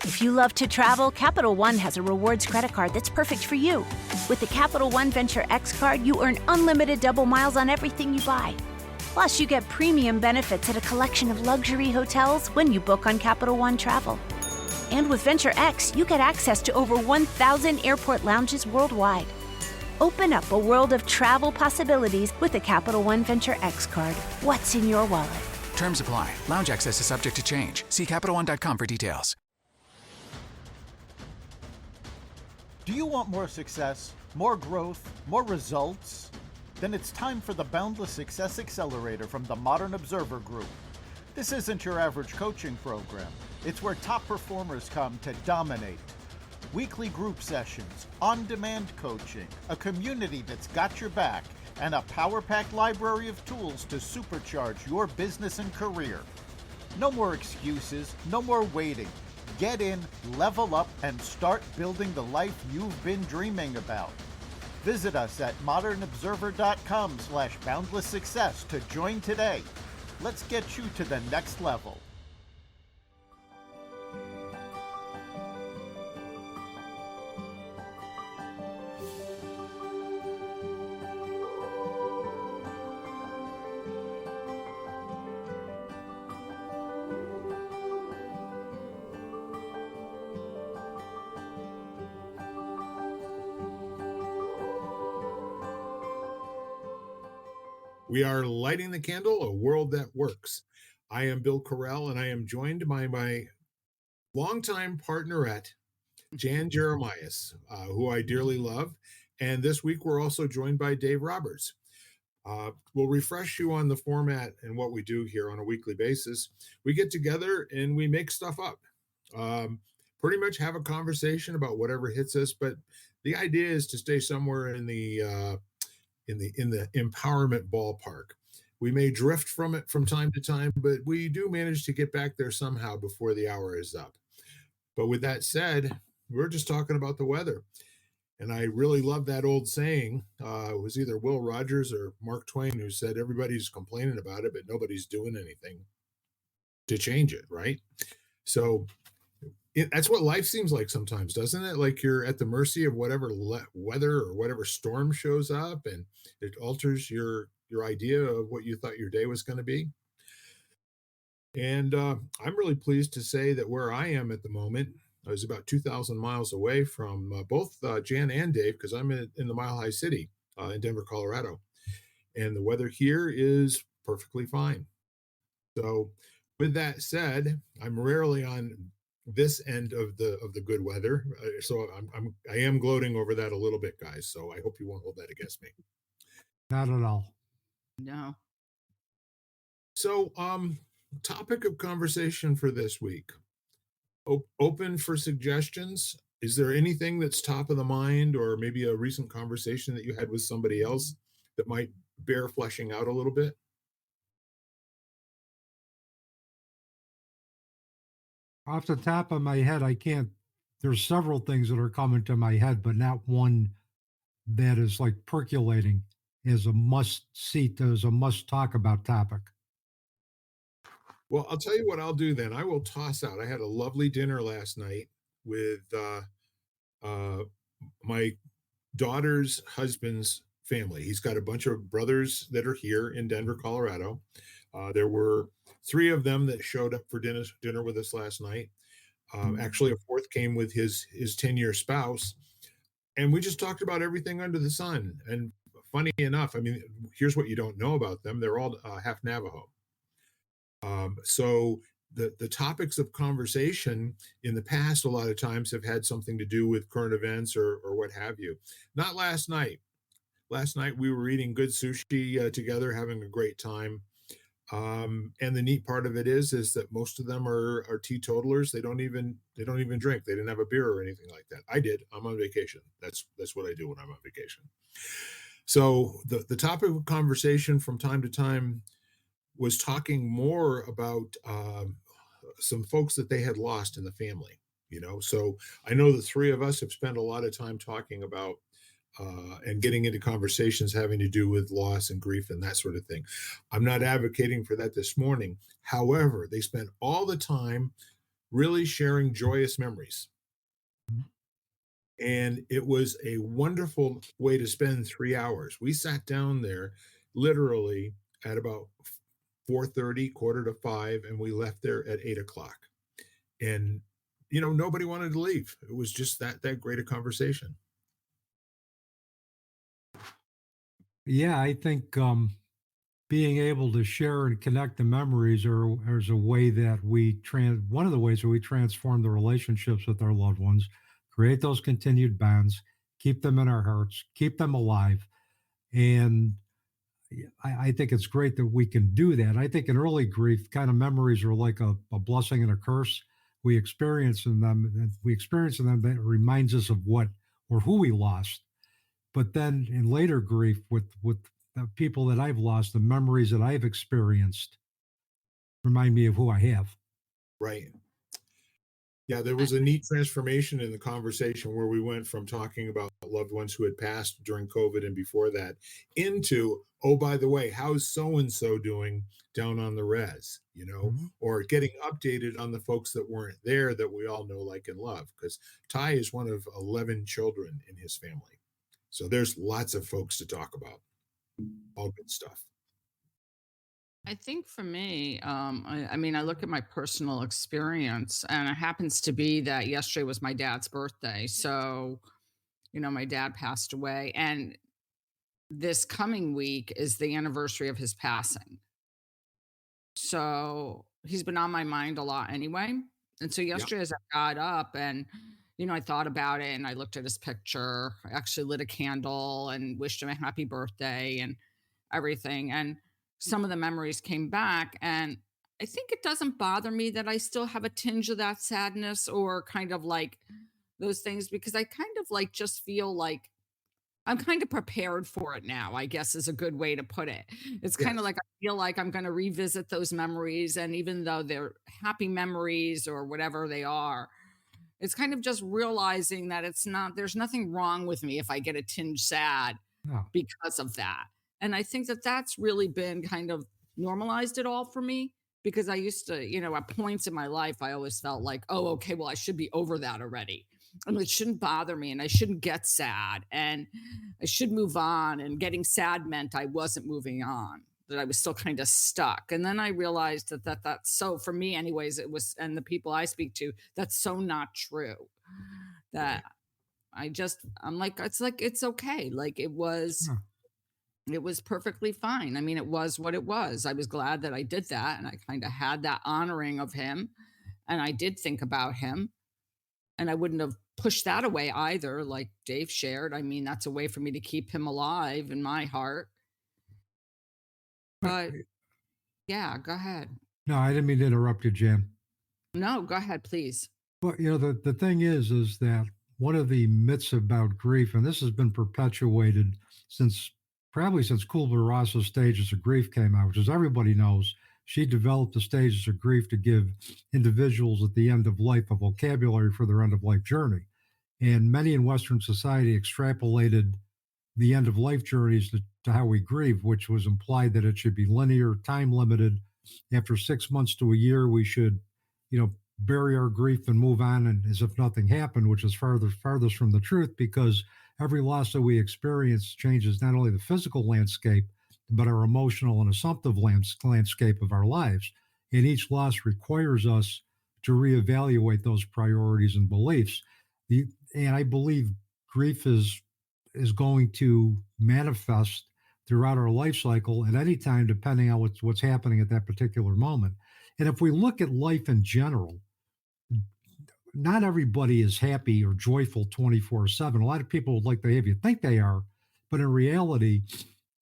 If you love to travel, Capital One has a rewards credit card that's perfect for you. With the Capital One Venture X card, you earn unlimited double miles on everything you buy. Plus, you get premium benefits at a collection of luxury hotels when you book on Capital One Travel. And with Venture X, you get access to over 1,000 airport lounges worldwide. Open up a world of travel possibilities with the Capital One Venture X card. What's in your wallet? Terms apply. Lounge access is subject to change. See CapitalOne.com for details. Do you want more success, more growth, more results? Then it's time for the Boundless Success Accelerator from the Modern Observer Group. This isn't your average coaching program. It's where top performers come to dominate. Weekly group sessions, on-demand coaching, a community that's got your back, and a power-packed library of tools to supercharge your business and career. No more excuses, no more waiting. Get in, level up, and start building the life you've been dreaming about. Visit us at modernobserver.com/boundlesssuccess to join today. Let's get you to the next level. We are lighting the candle, a world that works. I am Bill Correll, and I am joined by my longtime partnerette, Jan Jeremias, who I dearly love. And this week, we're also joined by Dave Roberts. We'll refresh you on the format and what we do here on a weekly basis. We get together and we make stuff up. Pretty much have a conversation about whatever hits us, but the idea is to stay somewhere in the empowerment ballpark. We may drift from it from time to time, but we do manage to get back there somehow before the hour is up. But with that said, we're just talking about the weather. And I really love that old saying. It was either Will Rogers or Mark Twain who said, everybody's complaining about it, but nobody's doing anything to change it, right? So that's what life seems like sometimes, doesn't it? Like you're at the mercy of whatever weather or whatever storm shows up, and it alters your idea of what you thought your day was going to be. And I'm really pleased to say that where I am at the moment, I was about 2,000 miles away from both Jan and Dave, because I'm in the Mile High City in Denver, Colorado. And the weather here is perfectly fine. So with that said, I'm rarely on this end of the good weather, so I am gloating over that a little bit, guys, so I hope you won't hold that against me. Not at all. No. So topic of conversation for this week, open for suggestions. Is there anything that's top of the mind, or maybe a recent conversation that you had with somebody else that might bear fleshing out a little bit? Off the top of my head, I can't. There's several things that are coming to my head, but not one that is like percolating as a must seat, as a must talk about topic. Well, I'll tell you what I'll do then. I will toss out. I had a lovely dinner last night with my daughter's husband's family. He's got a bunch of brothers that are here in Denver, Colorado. There were 3 of them that showed up for dinner with us last night. Actually, a 4th came with his 10-year spouse. And we just talked about everything under the sun. And funny enough, I mean, here's what you don't know about them. They're all half Navajo. So the topics of conversation in the past, a lot of times have had something to do with current events or what have you. Not last night. Last night we were eating good sushi together, having a great time. And the neat part of it is that most of them are teetotalers. They don't even drink. They didn't have a beer or anything like that. I did. I'm on vacation. That's what I do when I'm on vacation. So the topic of conversation from time to time was talking more about some folks that they had lost in the family. So I know the 3 of us have spent a lot of time talking about and getting into conversations having to do with loss and grief and that sort of thing. I'm not advocating for that this morning. However, they spent all the time really sharing joyous memories. Mhm. And it was a wonderful way to spend 3 hours. We sat down there literally at about 4:30, quarter to five, and we left there at 8 o'clock. And nobody wanted to leave. It was just that great a conversation. Yeah, I think being able to share and connect the memories is a way that one of the ways that we transform the relationships with our loved ones, create those continued bonds, keep them in our hearts, keep them alive. And I think it's great that we can do that. I think in early grief, kind of memories are like a blessing and a curse. We experience in them that reminds us of what or who we lost. But then in later grief, with the people that I've lost, the memories that I've experienced remind me of who I have. Right. Yeah, there was a neat transformation in the conversation where we went from talking about loved ones who had passed during COVID and before that into, oh, by the way, how's so and so doing down on the res, Mhm. or getting updated on the folks that weren't there that we all know, like, and love. Because Ty is one of 11 children in his family. So there's lots of folks to talk about. All good stuff. I think for me, I mean, I look at my personal experience, and it happens to be that yesterday was my dad's birthday. So, my dad passed away, and this coming week is the anniversary of his passing. So he's been on my mind a lot anyway. And so Yeah, yesterday, as I got up and I thought about it and I looked at his picture, I actually lit a candle and wished him a happy birthday and everything. And some of the memories came back. And I think it doesn't bother me that I still have a tinge of that sadness or kind of like those things because I kind of like just feel like I'm kind of prepared for it now, I guess is a good way to put it. It's kind of yes, like I feel like I'm going to revisit those memories. And even though they're happy memories or whatever they are, it's kind of just realizing that there's nothing wrong with me if I get a tinge sad Yeah. because of that. And I think that that's really been kind of normalized it all for me because I used to, at points in my life, I always felt like, oh, okay, well, I should be over that already. And it shouldn't bother me and I shouldn't get sad and I should move on. And getting sad meant I wasn't moving on, that I was still kind of stuck. And then I realized that's so for me, anyways, it was, and the people I speak to, that's so not true. That right. I'm like, it's okay. Like Yeah. it was perfectly fine. I mean, it was what it was. I was glad that I did that and I kind of had that honoring of him and I did think about him and I wouldn't have pushed that away either like Dave shared. I mean, that's a way for me to keep him alive in my heart. But, But yeah, go ahead. no, I didn't mean to interrupt you, Jan. No, go ahead, please. But the thing is that one of the myths about grief, and this has been perpetuated since probably since Kubler Ross's Stages of Grief came out, which as everybody knows, she developed the stages of grief to give individuals at the end of life a vocabulary for their end of life journey. And many in Western society extrapolated the end of life journeys to how we grieve, which was implied that it should be linear, time limited. After 6 months to a year, we should, bury our grief and move on, and as if nothing happened, which is farthest from the truth, because every loss that we experience changes not only the physical landscape, but our emotional and assumptive landscape of our lives. And each loss requires us to reevaluate those priorities and beliefs. The, and I believe grief is going to manifest throughout our life cycle at any time, depending on what's happening at that particular moment. And if we look at life in general, not everybody is happy or joyful 24/7. A lot of people would like to have you think they are, but in reality,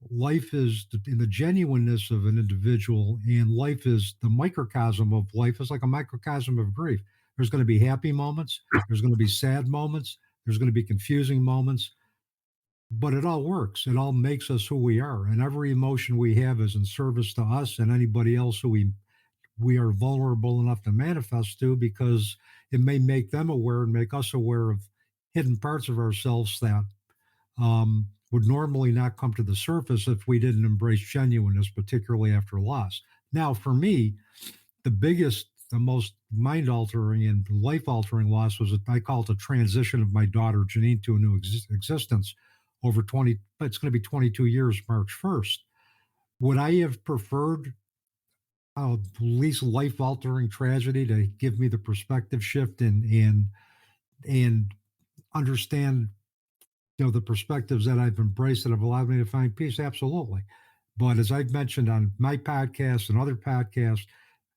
life is in the genuineness of an individual, and life is the microcosm of life, is like a microcosm of grief. There's going to be happy moments, there's going to be sad moments, there's going to be confusing moments, but it all works. It all makes us who we are. And every emotion we have is in service to us and anybody else who we are vulnerable enough to manifest to, because it may make them aware and make us aware of hidden parts of ourselves that would normally not come to the surface if we didn't embrace genuineness, particularly after loss. Now, for me, the most mind altering and life altering loss was, I call it the transition of my daughter Janine to a new existence over 20, it's going to be 22 years, March 1st. Would I have preferred least life altering tragedy to give me the perspective shift and understand, the perspectives that I've embraced that have allowed me to find peace? Absolutely. But as I've mentioned on my podcast and other podcasts,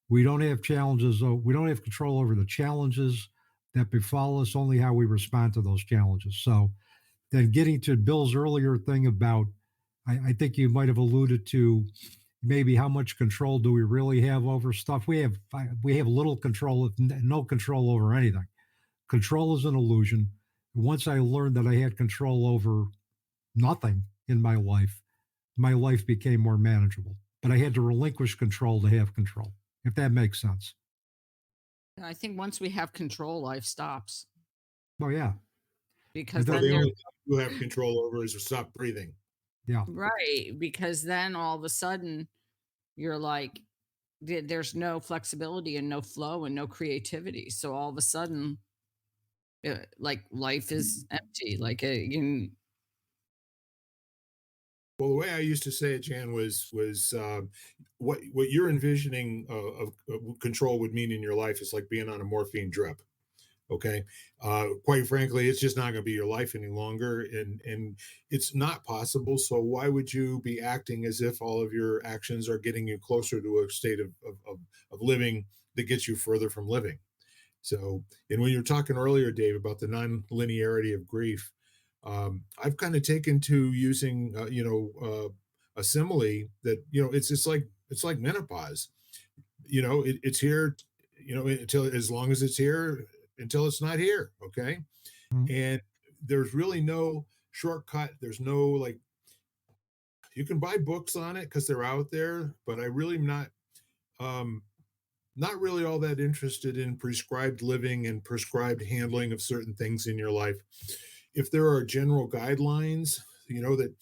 we don't have challenges. We don't have control over the challenges that befall us, only how we respond to those challenges. So then getting to Bill's earlier thing about, I think you might have alluded to maybe how much control do we really have over stuff? We have little control, no control over anything. Control is an illusion. Once I learned that I had control over nothing in my life became more manageable. But I had to relinquish control to have control, if that makes sense. I think once we have control, life stops Oh yeah, because and So that, then the there, only thing you have control over is to stop breathing. yeah. right, because then all of a sudden you're like, there's no flexibility and no flow and no creativity. So all of a sudden, like life is empty. Like Well, the way I used to say it, Jan, was what you're envisioning of control would mean in your life is like being on a morphine drip. Okay, quite frankly, it's just not going to be your life any longer, and it's not possible. So why would you be acting as if all of your actions are getting you closer to a state of living that gets you further from living? So, and when you were talking earlier, Dave, about the non-linearity of grief, I've kind of taken to using, a simile that it's like menopause. It's here, until as long as it's here, until it's not here. Okay, Mm. and there's really no shortcut. There's no like you can buy books on it because they're out there, but I really am um, not really all that interested in prescribed living and prescribed handling of certain things in your life. If there are general guidelines, that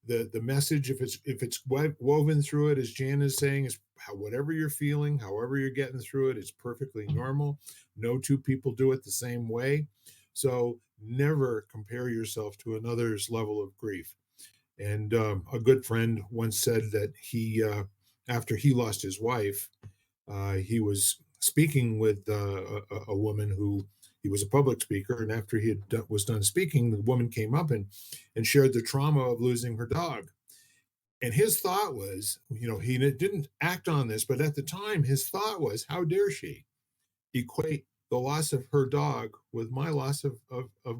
the message, if it's woven through it, as Jan is saying, is whatever you're feeling, however you're getting through it, it's perfectly normal. No two people do it the same way. So never compare yourself to another's level of grief. And a good friend once said that after he lost his wife, he was speaking with a woman who he was a public speaker, and after was done speaking, the woman came up and shared the trauma of losing her dog. And his thought was, he didn't act on this, but at the time, his thought was, how dare she equate the loss of her dog with my loss of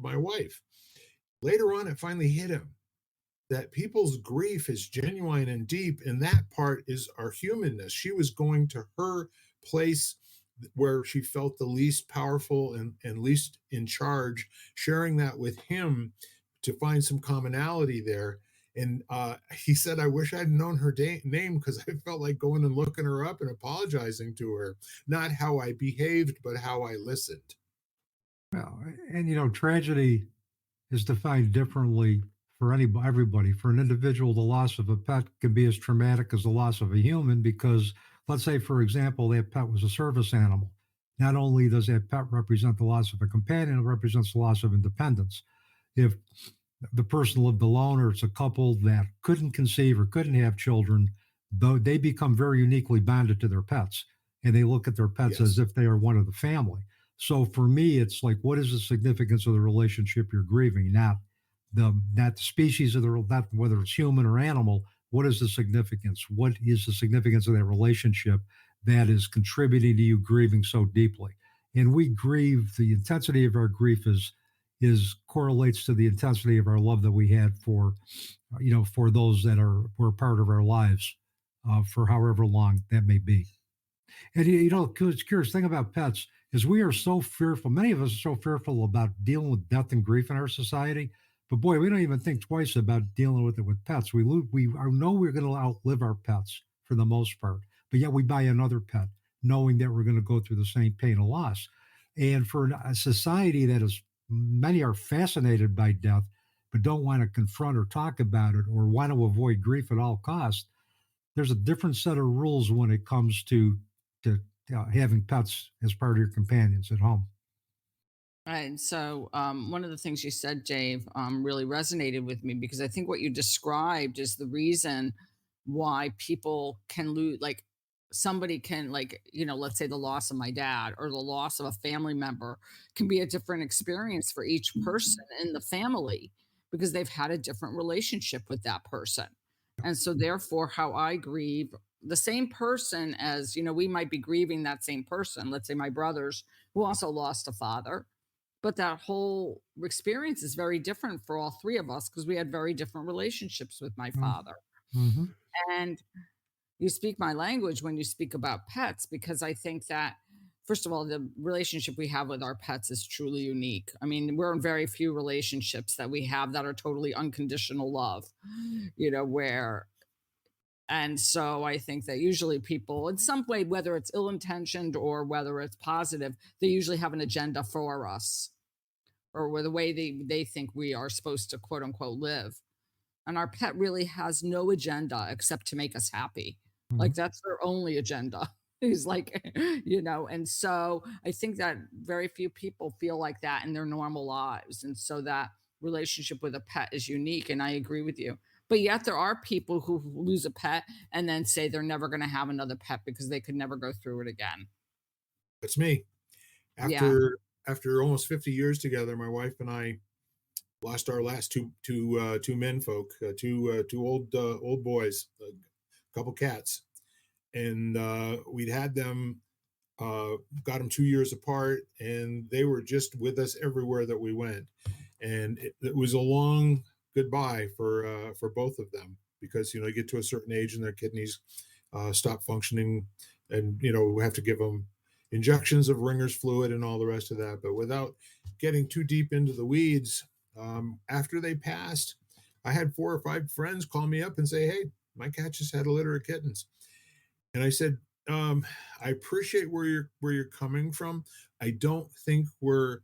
my wife? Later on, it finally hit him that people's grief is genuine and deep, and that part is our humanness. She was going to her place where she felt the least powerful and least in charge, sharing that with him to find some commonality there. And he said, I wish I'd known her name, because I felt like going and looking her up and apologizing to her, not how I behaved, but how I listened. Well, and tragedy is defined differently for everybody. For an individual, the loss of a pet can be as traumatic as the loss of a human because, let's say, for example, that pet was a service animal. Not only does that pet represent the loss of a companion, it represents the loss of independence. If the person lived alone, or it's a couple that couldn't conceive or couldn't have children, though they become very uniquely bonded to their pets, and they look at their pets as Yes. if they are one of the family. So for me, it's like, what is the significance of the relationship you're grieving? Not the species of not whether it's human or animal. What is the significance? What is the significance of that relationship that is contributing to you grieving so deeply? And we grieve, the intensity of our grief is correlates to the intensity of our love that we had for those that were part of our lives, for however long that may be. And curious thing about pets is we are so fearful. Many of us are so fearful about dealing with death and grief in our society. But boy, we don't even think twice about dealing with it with pets. We know we're going to outlive our pets for the most part, but yet we buy another pet, knowing that we're going to go through the same pain of loss. And for a society that is, many are fascinated by death, but don't want to confront or talk about it, or want to avoid grief at all costs. There's a different set of rules when it comes to having pets as part of your companions at home. And so, one of the things you said, Dave, really resonated with me because I think what you described is the reason why people can lose, like, somebody can, like, let's say the loss of my dad or the loss of a family member can be a different experience for each person in the family because they've had a different relationship with that person. And so, therefore, how I grieve the same person as, we might be grieving that same person. Let's say my brothers who also lost a father, but that whole experience is very different for all three of us because we had very different relationships with my father. Mm-hmm. And you speak my language when you speak about pets because I think that, first of all, the relationship we have with our pets is truly unique. I mean, we're in very few relationships that we have that are totally unconditional love, where and so I think that usually people, in some way, whether it's ill intentioned or whether it's positive, they usually have an agenda for us or with the way they think we are supposed to quote unquote live. And our pet really has no agenda except to make us happy. Mm-hmm. Like that's their only agenda. He's like, and so I think that very few people feel like that in their normal lives. And so that relationship with a pet is unique. And I agree with you. But yet there are people who lose a pet and then say they're never going to have another pet because they could never go through it again. That's me. Yeah. After almost 50 years together, my wife and I lost our last two men folk, two old boys, a couple cats, and we'd had them, got them 2 years apart, and they were just with us everywhere that we went, and it was a long goodbye for both of them because you get to a certain age and their kidneys stop functioning, and we have to give them injections of Ringer's fluid and all the rest of that. But without getting too deep into the weeds, after they passed, I had 4 or 5 friends call me up and say, "Hey, my cat just had a litter of kittens," and I said, "I appreciate where you're coming from. I don't think we're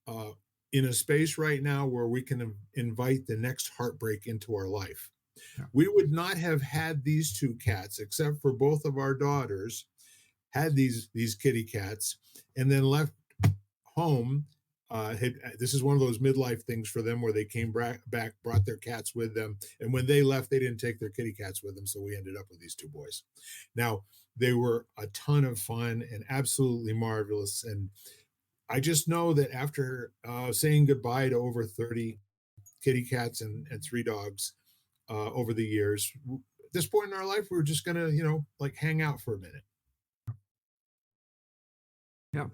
uh, in a space right now where we can invite the next heartbreak into our life. Yeah. We would not have had these 2 cats except for both of our daughters had these kitty cats and then left home. This is one of those midlife things for them where they came back, brought their cats with them, and when they left, they didn't take their kitty cats with them, so we ended up with these 2 boys. Now they were a ton of fun and absolutely marvelous, and I just know that after saying goodbye to over 30 kitty cats and 3 dogs over the years, at this point in our life, we were just gonna, like hang out for a minute. Yeah.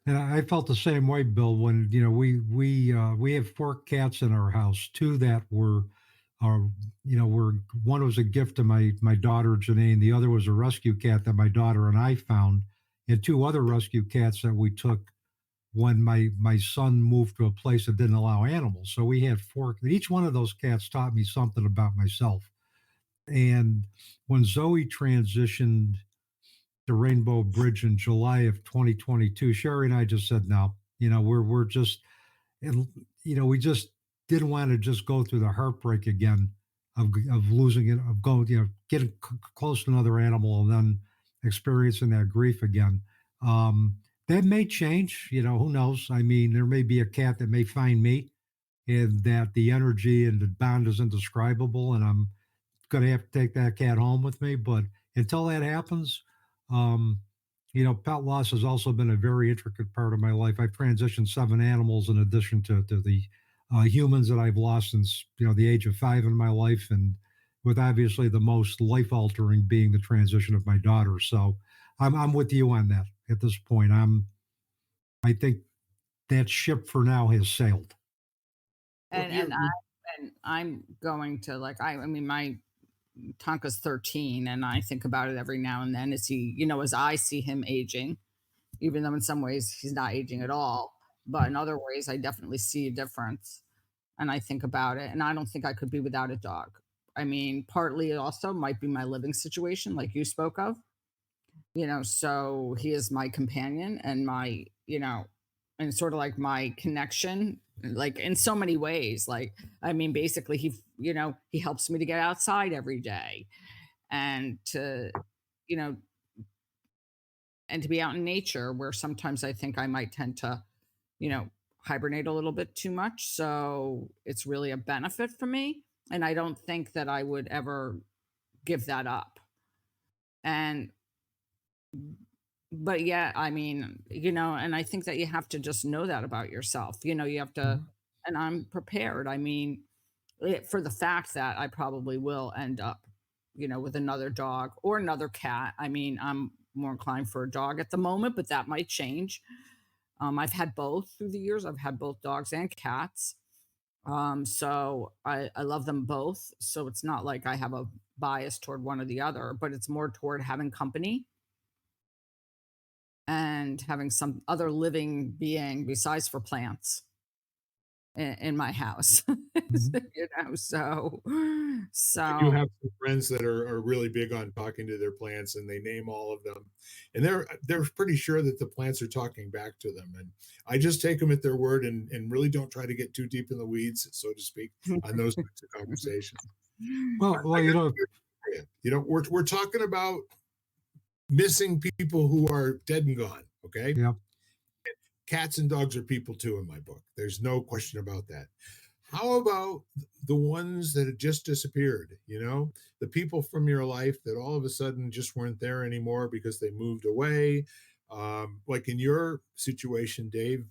And I felt the same way, Bill, when we have 4 cats in our house, two that are were one was a gift to my daughter Janine, the other was a rescue cat that my daughter and I found, and 2 other rescue cats that we took when my son moved to a place that didn't allow animals. So we had 4. Each one of those cats taught me something about myself. And when Zoe transitioned the Rainbow Bridge in July of 2022, Sherry and I just said, no, we're just, and we just didn't want to just go through the heartbreak again of losing it, of going, getting close to another animal and then experiencing that grief again. That may change, who knows? I mean, there may be a cat that may find me and that the energy and the bond is indescribable, and I'm going to have to take that cat home with me. But until that happens, um, pet loss has also been a very intricate part of my life. I've transitioned 7 animals in addition to the humans that I've lost since the age of 5 in my life, and with obviously the most life altering being the transition of my daughter. So I'm with you on that at this point. I think that ship for now has sailed. Well, And I'm going to, like, I mean my Tonka's 13 and I think about it every now and then as he, as I see him aging, even though in some ways he's not aging at all, but in other ways I definitely see a difference. And I think about it and I don't think I could be without a dog. I mean, partly it also might be my living situation like you spoke of, so he is my companion and my, and sort of like my connection, like in so many ways. Like, I mean, basically he helps me to get outside every day and to, you know, and to be out in nature where sometimes I think I might tend to, you know, hibernate a little bit too much. So it's really a benefit for me. And I don't think that I would ever give that up. And, but yeah, I mean, and I think that you have to just know that about yourself. You have to, Mhm. and I'm prepared. I mean, for the fact that I probably will end up, with another dog or another cat. I mean, I'm more inclined for a dog at the moment, but that might change. I've had both through the years. I've had both dogs and cats. So I love them both. So it's not like I have a bias toward one or the other, but it's more toward having company and having some other living being besides for plants in my house. Mhm. I do So have some friends that are really big on talking to their plants, and they name all of them, and they're pretty sure that the plants are talking back to them. And I just take them at their word, and really don't try to get too deep in the weeds, so to speak, on those types of conversations. Well, I well, got for you. We're talking about missing people who are dead and gone. Okay, yeah, cats and dogs are people too in my book. There's no question about that. How about the ones that had just disappeared? The people from your life that all of a sudden just weren't there anymore because they moved away. Like in your situation, Dave,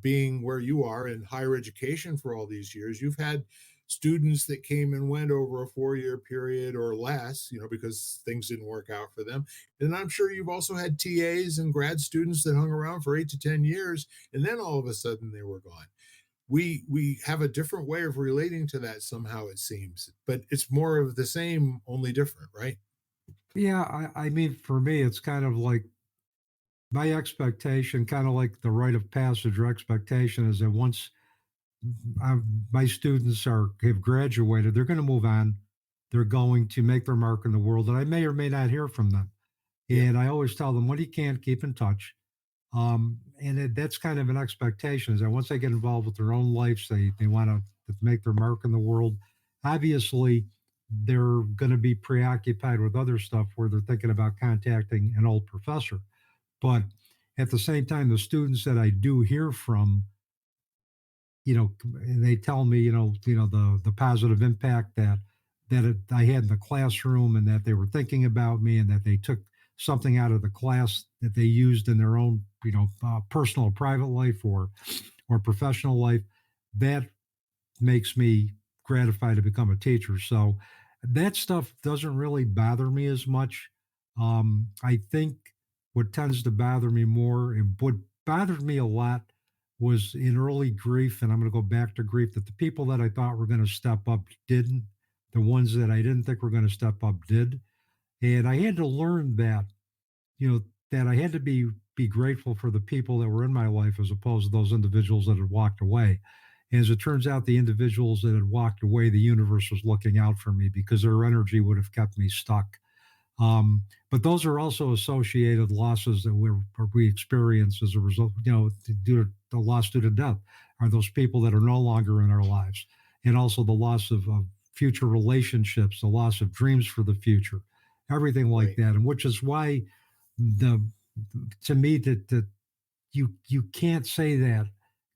being where you are in higher education for all these years, you've had students that came and went over a 4-year period or less, because things didn't work out for them. And I'm sure you've also had TAs and grad students that hung around for 8 to 10 years, and then all of a sudden they were gone. We have a different way of relating to that somehow, it seems, but it's more of the same, only different, right? yeah. I mean, for me, it's kind of like my expectation, kind of like the rite of passage or expectation, is that once I, my students have graduated, they're going to move on. They're going to make their mark in the world, and I may or may not hear from them. Yeah, And I always tell them, when you can't, keep in touch. That's kind of an expectation, is that once they get involved with their own lives, they want to make their mark in the world. Obviously, they're going to be preoccupied with other stuff where they're thinking about contacting an old professor. But at the same time, the students that I do hear from, and they tell me, the positive impact I had in the classroom, and that they were thinking about me, and that they took something out of the class that they used in their own, personal, private life or professional life. That makes me gratified to become a teacher. So that stuff doesn't really bother me as much. I think what tends to bother me more, and what bothered me a lot, was in early grief. And I'm going to go back to grief, that the people that I thought were going to step up didn't. The ones that I didn't think were going to step up did. And I had to learn that I had to be grateful for the people that were in my life, as opposed to those individuals that had walked away. As it turns out, the individuals that had walked away, the universe was looking out for me, because their energy would have kept me stuck. But those are also associated losses that we experience as a result, due to the loss due to death, are those people that are no longer in our lives. And also the loss of future relationships, the loss of dreams for the future, everything like right. that. And which is why, the to me, that you can't say that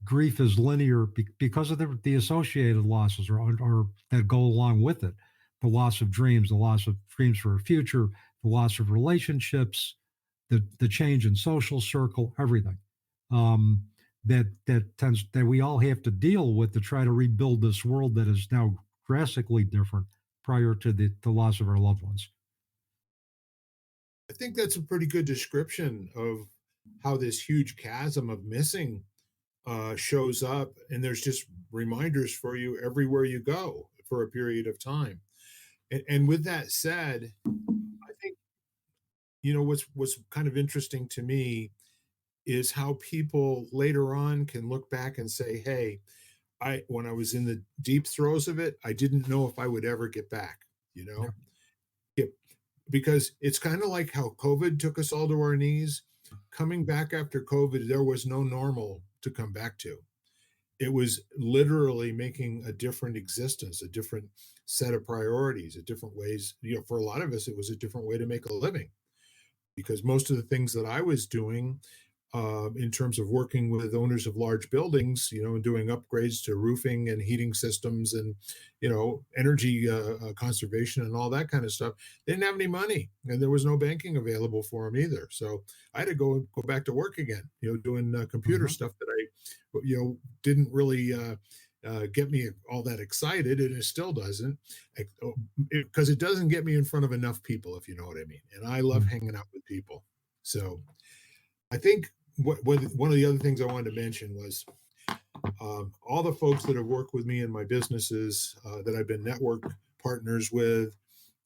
grief is linear, because of the associated losses, or that go along with it: the loss of dreams, the loss of dreams for a future, the loss of relationships, the change in social circle, everything, um, that we all have to deal with, to try to rebuild this world that is now drastically different prior to the loss of our loved ones. I think that's a pretty good description of how this huge chasm of missing shows up, and there's just reminders for you everywhere you go for a period of time. And with that said, I think what's kind of interesting to me is how people later on can look back and say, "Hey, I when I was in the deep throes of it, I didn't know if I would ever get back." You Yeah, know, it, because it's kind of like how COVID took us all to our knees. Coming back after COVID, there was no normal to come back to. It was literally making a different existence, a different set of priorities, a different ways. For a lot of us, it was a different way to make a living. because most of the things that I was doing in terms of working with owners of large buildings, and doing upgrades to roofing and heating systems and, energy conservation and all that kind of stuff. They didn't have any money, and there was no banking available for them either. So I had to go back to work again, doing computer Mhm. stuff that didn't really get me all that excited, and it still doesn't, because it doesn't get me in front of enough people, if you know what I mean. And I love Mm. hanging out with people. So I think one of the other things I wanted to mention was all the folks that have worked with me in my businesses that I've been network partners with,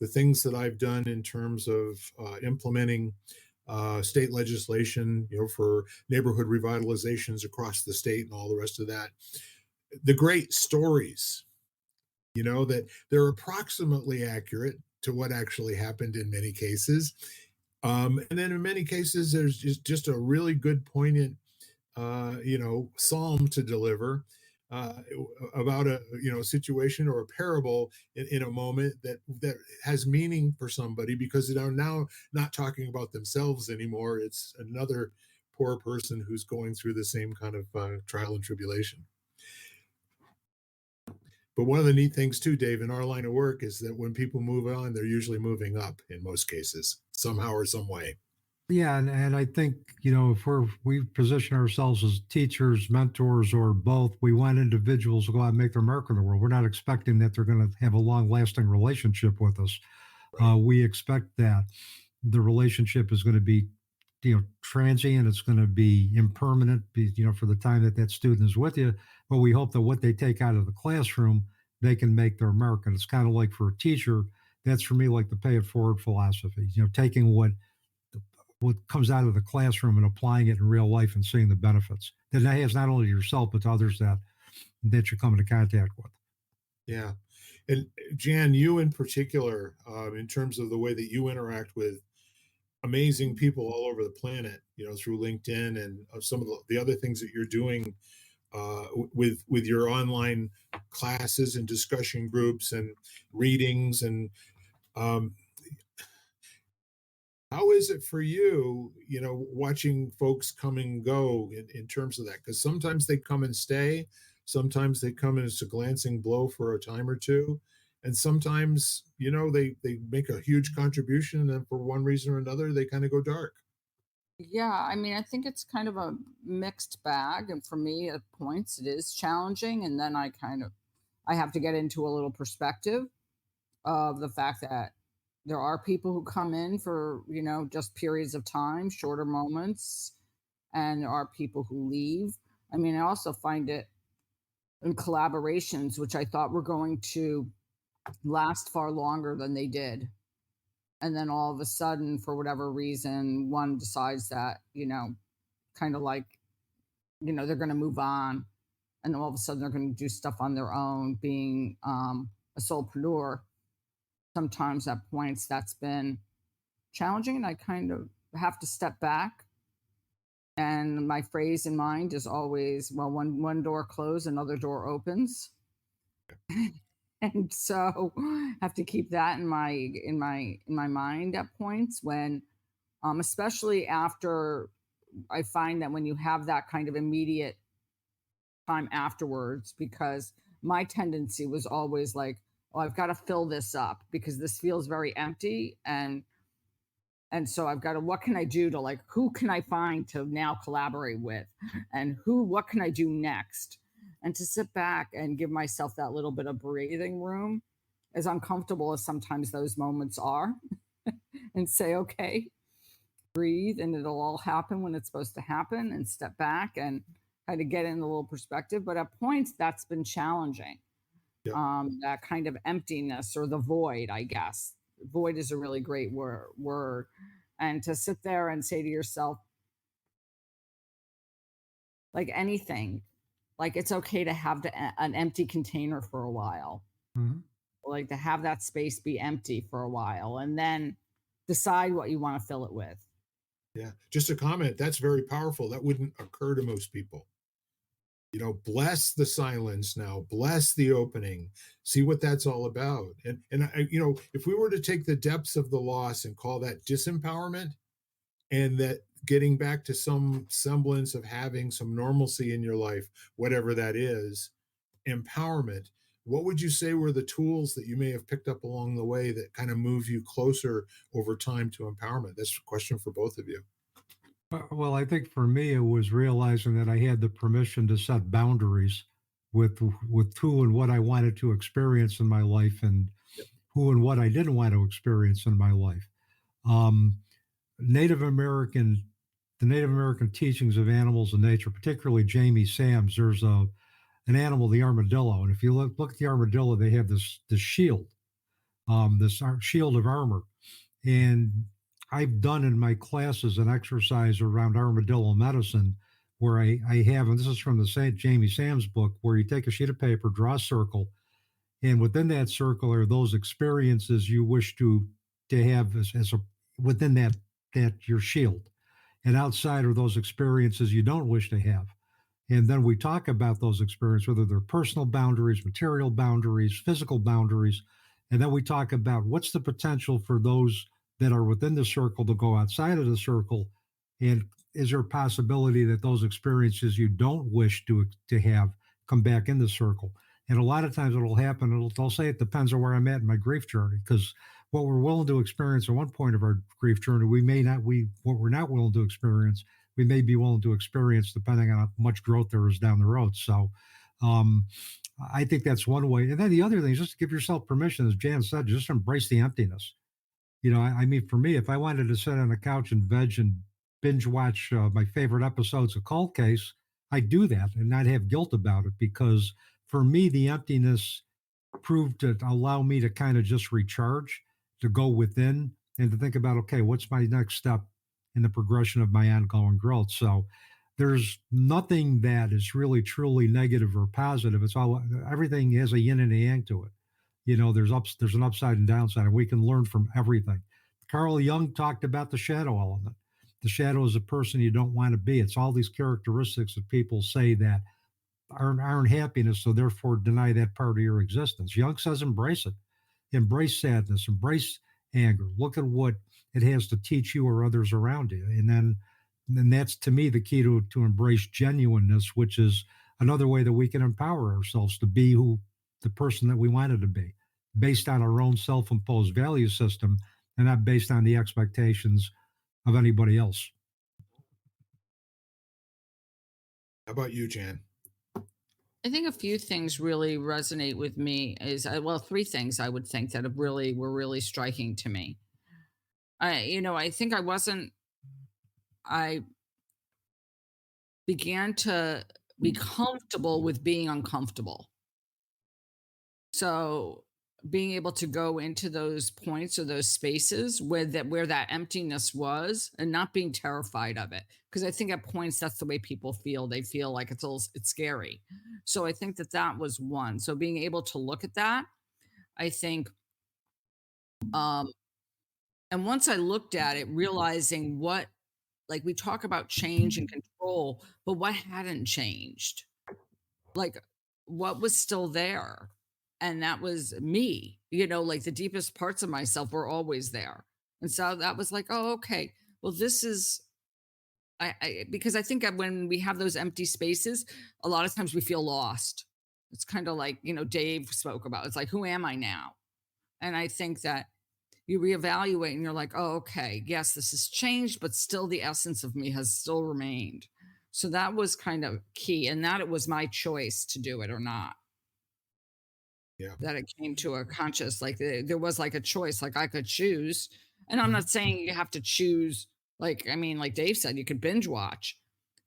the things that I've done in terms of implementing state legislation, for neighborhood revitalizations across the state and all the rest of that. The great stories, that they're approximately accurate to what actually happened in many cases. And then in many cases, there's just a really good, poignant, psalm to deliver uh, about a situation or a parable in a moment that has meaning for somebody, because they're now not talking about themselves anymore. It's another poor person who's going through the same kind of trial and tribulation. But one of the neat things too, Dave, in our line of work is that when people move on, they're usually moving up in most cases, somehow or some way. Yeah, and I think, if we position ourselves as teachers, mentors, or both, we want individuals to go out and make their mark in the world. We're not expecting that they're going to have a long lasting relationship with us. Right. We expect that the relationship is going to be, transient. It's going to be impermanent, for the time that that student is with you. But we hope that what they take out of the classroom, they can make their mark. And it's kind of like for a teacher, that's for me like the pay it forward philosophy. Taking what comes out of the classroom and applying it in real life and seeing the benefits that that has not only to yourself but to others that you come into contact with. Yeah. And Jan, you in particular, in terms of the way that you interact with amazing people all over the planet, through LinkedIn and some of the other things that you're doing with your online classes and discussion groups and readings, and um, how is it for you, watching folks come and go in terms of that? Because sometimes they come and stay, sometimes they come and it's a glancing blow for a time or two, and sometimes, they make a huge contribution, and then for one reason or another, they kind of go dark. Yeah, I mean, I think it's kind of a mixed bag, and for me, at points, it is challenging, and then I have to get into a little perspective of the fact that there are people who come in for, just periods of time, shorter moments, and there are people who leave. I mean, I also find it in collaborations, which I thought were going to last far longer than they did. And then all of a sudden, for whatever reason, one decides that, kind of like, they're going to move on. And all of a sudden, they're going to do stuff on their own, being a solopreneur. Sometimes at points that's been challenging, and I kind of have to step back. And my phrase in mind is always, well, when one door closes, another door opens. And so have to keep that in my mind at points when, especially after I find that when you have that kind of immediate time afterwards, because my tendency was always like, oh, I've got to fill this up because this feels very empty, and so I've got to, what can I do to, like, who can I find to now collaborate with, and what can I do next, and to sit back and give myself that little bit of breathing room, as uncomfortable as sometimes those moments are, and say, okay, breathe, and it'll all happen when it's supposed to happen, and step back and kind of get in a little perspective. But at points, that's been challenging. Yeah. That kind of emptiness or the void, I guess. Void is a really great word. And to sit there and say to yourself, like anything, like it's okay to have an empty container for a while, Mhm. like to have that space be empty for a while and then decide what you want to fill it with. Yeah. Just a comment. That's very powerful. That wouldn't occur to most people. Bless the silence now, bless the opening, see what that's all about. And if we were to take the depths of the loss and call that disempowerment, and that getting back to some semblance of having some normalcy in your life, whatever that is, empowerment. What would you say were the tools that you may have picked up along the way that kind of move you closer over time to empowerment? That's a question for both of you. Well, I think for me, it was realizing that I had the permission to set boundaries with who and what I wanted to experience in my life, and who and what I didn't want to experience in my life. Um, Native American, the Native American teachings of animals and nature, particularly Jamie Sam's. There's an animal, the armadillo, and if you look at the armadillo, they have this shield, shield of armor. And I've done in my classes an exercise around armadillo medicine where I have, and this is from the St. Jamie Sam's book, where you take a sheet of paper, draw a circle, and within that circle are those experiences you wish to have as a within that your shield, and outside are those experiences you don't wish to have. And then we talk about those experiences, whether they're personal boundaries, material boundaries, physical boundaries. And then we talk about what's the potential for those that are within the circle to go outside of the circle. And is there a possibility that those experiences you don't wish to have come back in the circle? And a lot of times it'll happen. They'll say it depends on where I'm at in my grief journey, because what we're willing to experience at one point of our grief journey, what we're not willing to experience, we may be willing to experience depending on how much growth there is down the road. So um, I think that's one way. And then the other thing is just to give yourself permission, as Jan said, just embrace the emptiness. I mean, for me, if I wanted to sit on a couch and veg and binge watch my favorite episodes of Cold Case, I'd do that and not have guilt about it, because for me, the emptiness proved to allow me to kind of just recharge, to go within and to think about, okay, what's my next step in the progression of my ongoing growth? So there's nothing that is really truly negative or positive. It's all, everything has a yin and a yang to it. There's an upside and downside, and we can learn from everything. Carl Jung talked about the shadow element. The shadow is a person you don't want to be. It's all these characteristics that people say that aren't happiness, so therefore deny that part of your existence. Jung says embrace it. Embrace sadness, embrace anger. Look at what it has to teach you or others around you. And then that's, to me, the key to embrace genuineness, which is another way that we can empower ourselves to be the person that we wanted to be, based on our own self-imposed value system and not based on the expectations of anybody else. How about you, Jan? I think a few things really resonate with me is three things I would think that were really striking to me. I think I began to be comfortable with being uncomfortable. So being able to go into those points or those spaces where that emptiness was, and not being terrified of it, because I think at points that's the way people feel. They feel like it's scary. So I think that was one. So being able to look at that, I think, um and once I looked at it, realizing what, like, we talk about change and control, but what hadn't changed, like, what was still there, and that was me. Like, the deepest parts of myself were always there. And so that was like, oh, okay, well, this is, because I think that when we have those empty spaces, a lot of times we feel lost. It's kind of like, Dave spoke about, it's like, who am I now? And I think that you reevaluate and you're like, oh, okay, yes, this has changed, but still the essence of me has still remained. So that was kind of key, and that it was my choice to do it or not. Yeah. That it came to a conscious, like, there was like a choice, like I could choose. And I'm not saying you have to choose, like, I mean, like Dave said, you could binge watch,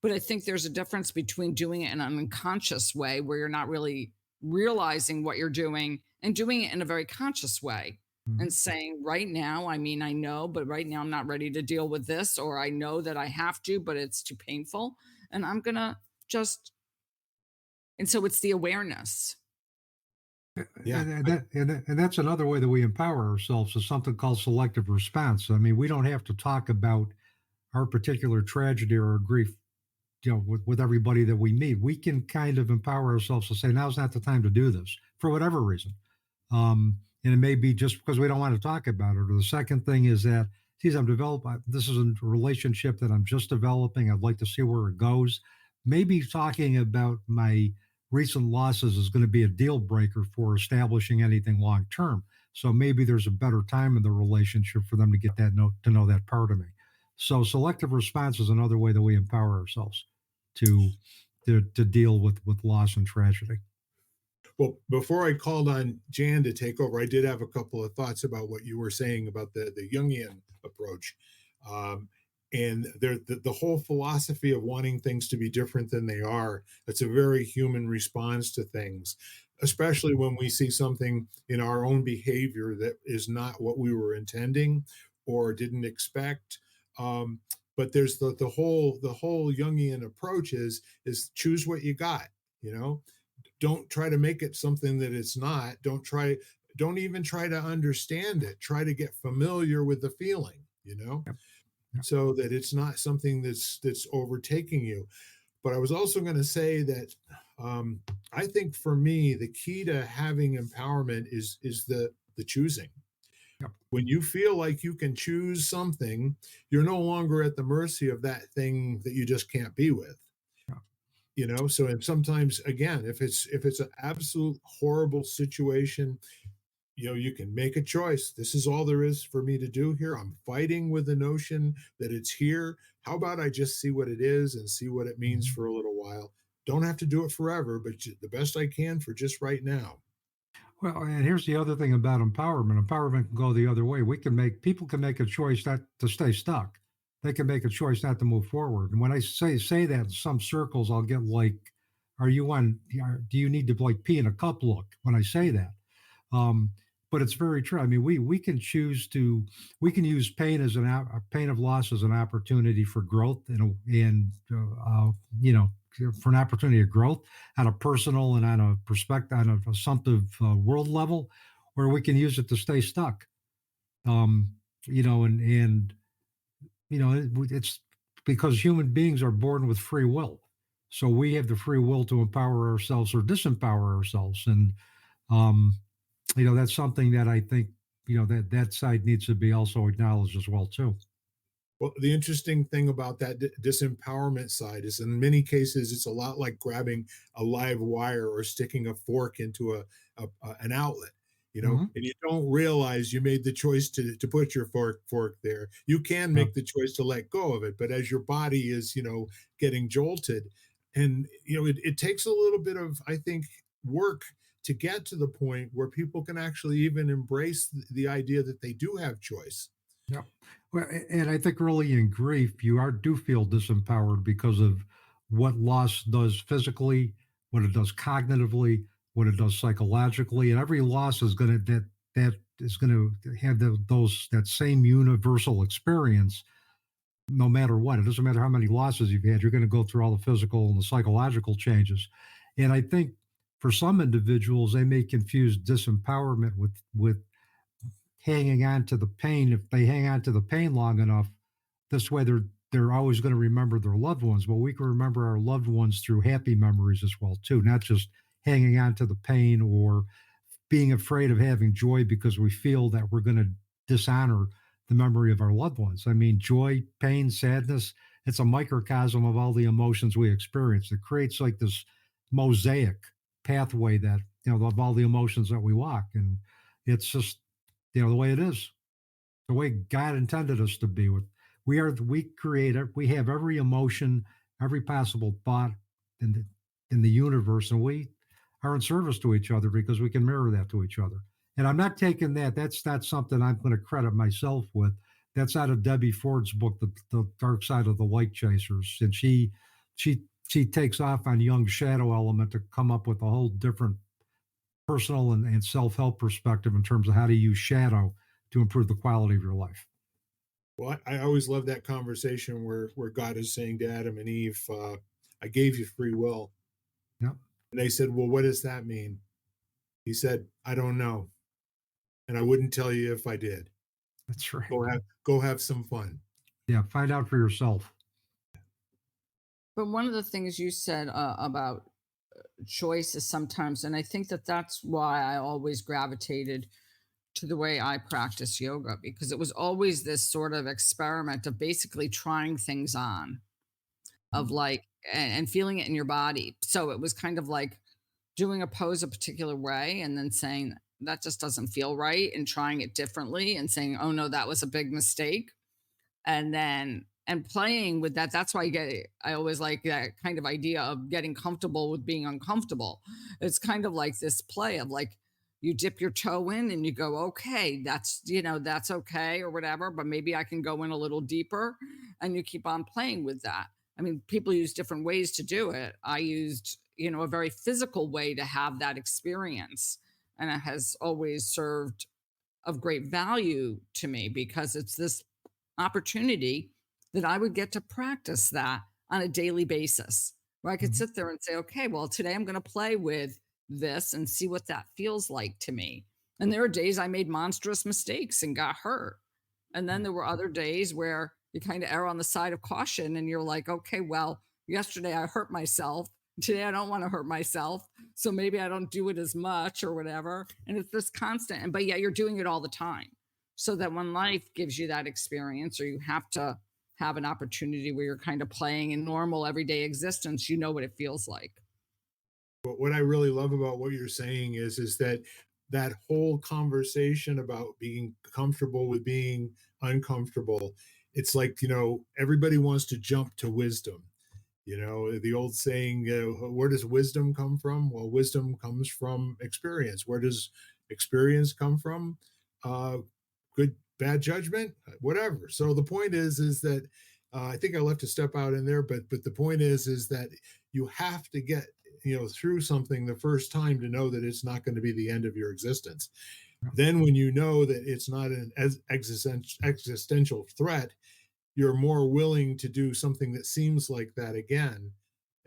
but I think there's a difference between doing it in an unconscious way where you're not really realizing what you're doing, and doing it in a very conscious way and saying, right now, I mean, I know, but right now I'm not ready to deal with this, or I know that I have to, but it's too painful. And I'm going to just, and so it's the awareness. Yeah. And that's another way that we empower ourselves, is something called selective response. I mean, we don't have to talk about our particular tragedy or our grief, with everybody that we meet. We can kind of empower ourselves to say, now's not the time to do this, for whatever reason. And it may be just because we don't want to talk about it. Or the second thing is that geez, this is a relationship that I'm just developing. I'd like to see where it goes. Maybe talking about my recent losses is going to be a deal breaker for establishing anything long term. So maybe there's a better time in the relationship for them to get that note to know that part of me. So selective response is another way that we empower ourselves to to deal with loss and tragedy. Well, before I called on Jan to take over, I did have a couple of thoughts about what you were saying about the Jungian approach. Um, and the whole philosophy of wanting things to be different than they are, that's a very human response to things, especially when we see something in our own behavior that is not what we were intending or didn't expect. Um, but there's the whole Jungian approach is choose what you got, you know, don't try to make it something that it's not. Don't even try to understand it. Try to get familiar with the feeling, Yep. Yep. so that it's not something that's overtaking you. But I was also going to say that I think for me the key to having empowerment is the choosing. Yep. When you feel like you can choose something, you're no longer at the mercy of that thing that you just can't be with. Yep. So and sometimes again, if it's an absolute horrible situation, you can make a choice. This is all there is for me to do here. I'm fighting with the notion that it's here. How about I just see what it is and see what it means Mhm. for a little while? Don't have to do it forever, but the best I can for just right now. Well, and here's the other thing about empowerment. Empowerment can go the other way. People can make a choice not to stay stuck. They can make a choice not to move forward. And when I say that in some circles, I'll get like, "Are you on? Do you need to like pee in a cup?" Look when I say that. Um, but it's very true. I mean, we can choose to we can use pain of loss as an opportunity for growth and for an opportunity of growth on a personal and on a perspective on a assumptive world level, or we can use it to stay stuck. Um, and it's because human beings are born with free will, so we have the free will to empower ourselves or disempower ourselves, and um, that's something that I think that side needs to be also acknowledged as well too. Well, the interesting thing about that disempowerment side is in many cases, it's a lot like grabbing a live wire or sticking a fork into an outlet, Hmm. and you don't realize you made the choice to put your fork there. You can Yeah. make the choice to let go of it, but as your body is, getting jolted, and it takes a little bit of, I think, work to get to the point where people can actually even embrace the idea that they do have choice. Yeah. Well, and I think really in grief, do feel disempowered because of what loss does physically, what it does cognitively, what it does psychologically, and every loss is going to that is going to have those that same universal experience no matter what. It doesn't matter how many losses you've had, you're going to go through all the physical and the psychological changes. And I think for some individuals, they may confuse disempowerment with hanging on to the pain. If they hang on to the pain long enough, this way they're always going to remember their loved ones. But we can remember our loved ones through happy memories as well too, not just hanging on to the pain or being afraid of having joy because we feel that we're going to dishonor the memory of our loved ones. I mean, joy, pain, sadness, it's a microcosm of all the emotions we experience. It creates like this mosaic pathway that, of all the emotions that we walk. And it's just, the way it is, the way God intended us to be. We create it. We have every emotion, every possible thought in the universe, and we are in service to each other because we can mirror that to each other. And I'm not taking that. That's not something I'm going to credit myself with. That's out of Debbie Ford's book, the Dark Side of the Light Chasers, and she takes off on Jung's shadow element to come up with a whole different personal and self-help perspective in terms of how to use shadow to improve the quality of your life. Well, I always love that conversation where God is saying to Adam and Eve, "I gave you free will," Yeah, and they said, "Well, what does that mean?" He said, "I don't know, and I wouldn't tell you if I did. that's right. Go have some fun." Yeah, find out for yourself. But one of the things you said about choice is sometimes, and I think that that's why I always gravitated to the way I practice yoga because it was always this sort of experiment of basically trying things on, of like, and feeling it in your body. So it was kind of like doing a pose a particular way and then saying, that just doesn't feel right, and trying it differently and saying, oh no, that was a big mistake. And then, and playing with that. That's why I always like that kind of idea of getting comfortable with being uncomfortable. It's kind of like this play of like, you dip your toe in and you go, okay, that's, that's okay or whatever, but maybe I can go in a little deeper, and you keep on playing with that. I mean, people use different ways to do it. I used, a very physical way to have that experience, and it has always served of great value to me because it's this opportunity that I would get to practice that on a daily basis, where I could Mhm. sit there and say, okay, well, today I'm going to play with this and see what that feels like to me. And there are days I made monstrous mistakes and got hurt. And then there were other days where you kind of err on the side of caution and you're like, okay, well, yesterday I hurt myself. Today I don't want to hurt myself. So maybe I don't do it as much or whatever. And it's this constant, but yet you're doing it all the time. So that when life gives you that experience, or you have to have an opportunity where you're kind of playing in normal everyday existence, you know what it feels like. But what I really love about what you're saying is that that whole conversation about being comfortable with being uncomfortable, it's like, everybody wants to jump to wisdom. The old saying, where does wisdom come from? Well, wisdom comes from experience. Where does experience come from? Uh, Good, bad judgment, whatever. So the point is that I think I left a step out in there, but the point is that you have to get through something the first time to know that it's not going to be the end of your existence. Yeah. Then when you know that it's not an existential threat, you're more willing to do something that seems like that again.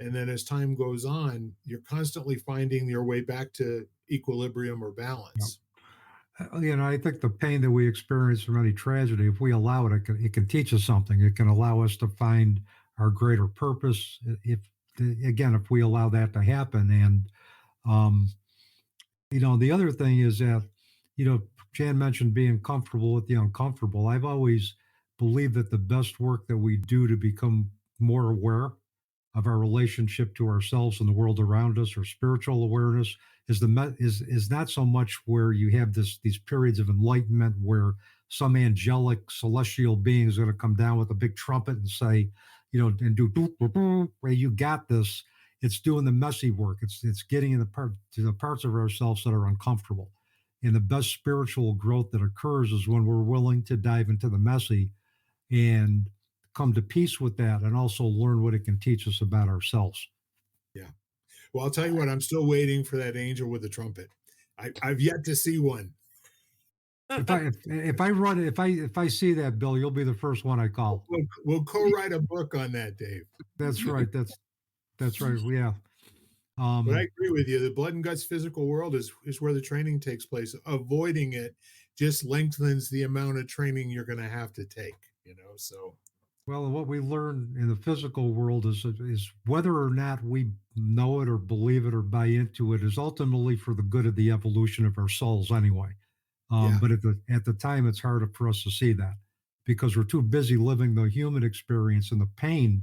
And then as time goes on, you're constantly finding your way back to equilibrium or Yeah. balance. I think the pain that we experience from any tragedy, if we allow it, it can teach us something. It can allow us to find our greater purpose. Again, if we allow that to happen. And um, the other thing is that, Jan mentioned being comfortable with the uncomfortable. I've always believed that the best work that we do to become more aware of our relationship to ourselves and the world around us, or spiritual awareness, is not so much where you have these periods of enlightenment where some angelic celestial being is going to come down with a big trumpet and say, and do doo, doo, doo, where you got this. It's doing the messy work. It's getting to the parts of ourselves that are uncomfortable. And the best spiritual growth that occurs is when we're willing to dive into the messy and come to peace with that, and also learn what it can teach us about ourselves. Yeah. Well, I'll tell you what, I'm still waiting for that angel with the trumpet. I've yet to see one. If I see that, Bill, you'll be the first one I call. We'll co-write a book on that, Dave. That's right. That's right. Yeah. But I Um, agree with you. The blood and guts physical world is where the training takes place. Avoiding it just lengthens the amount of training you're going to have to take. So well, what we learn in the physical world is whether or not we know it or believe it or buy into it is ultimately for the good of the evolution of our souls anyway. yeah, But at the time, it's harder for us to see that because we're too busy living the human experience and the pain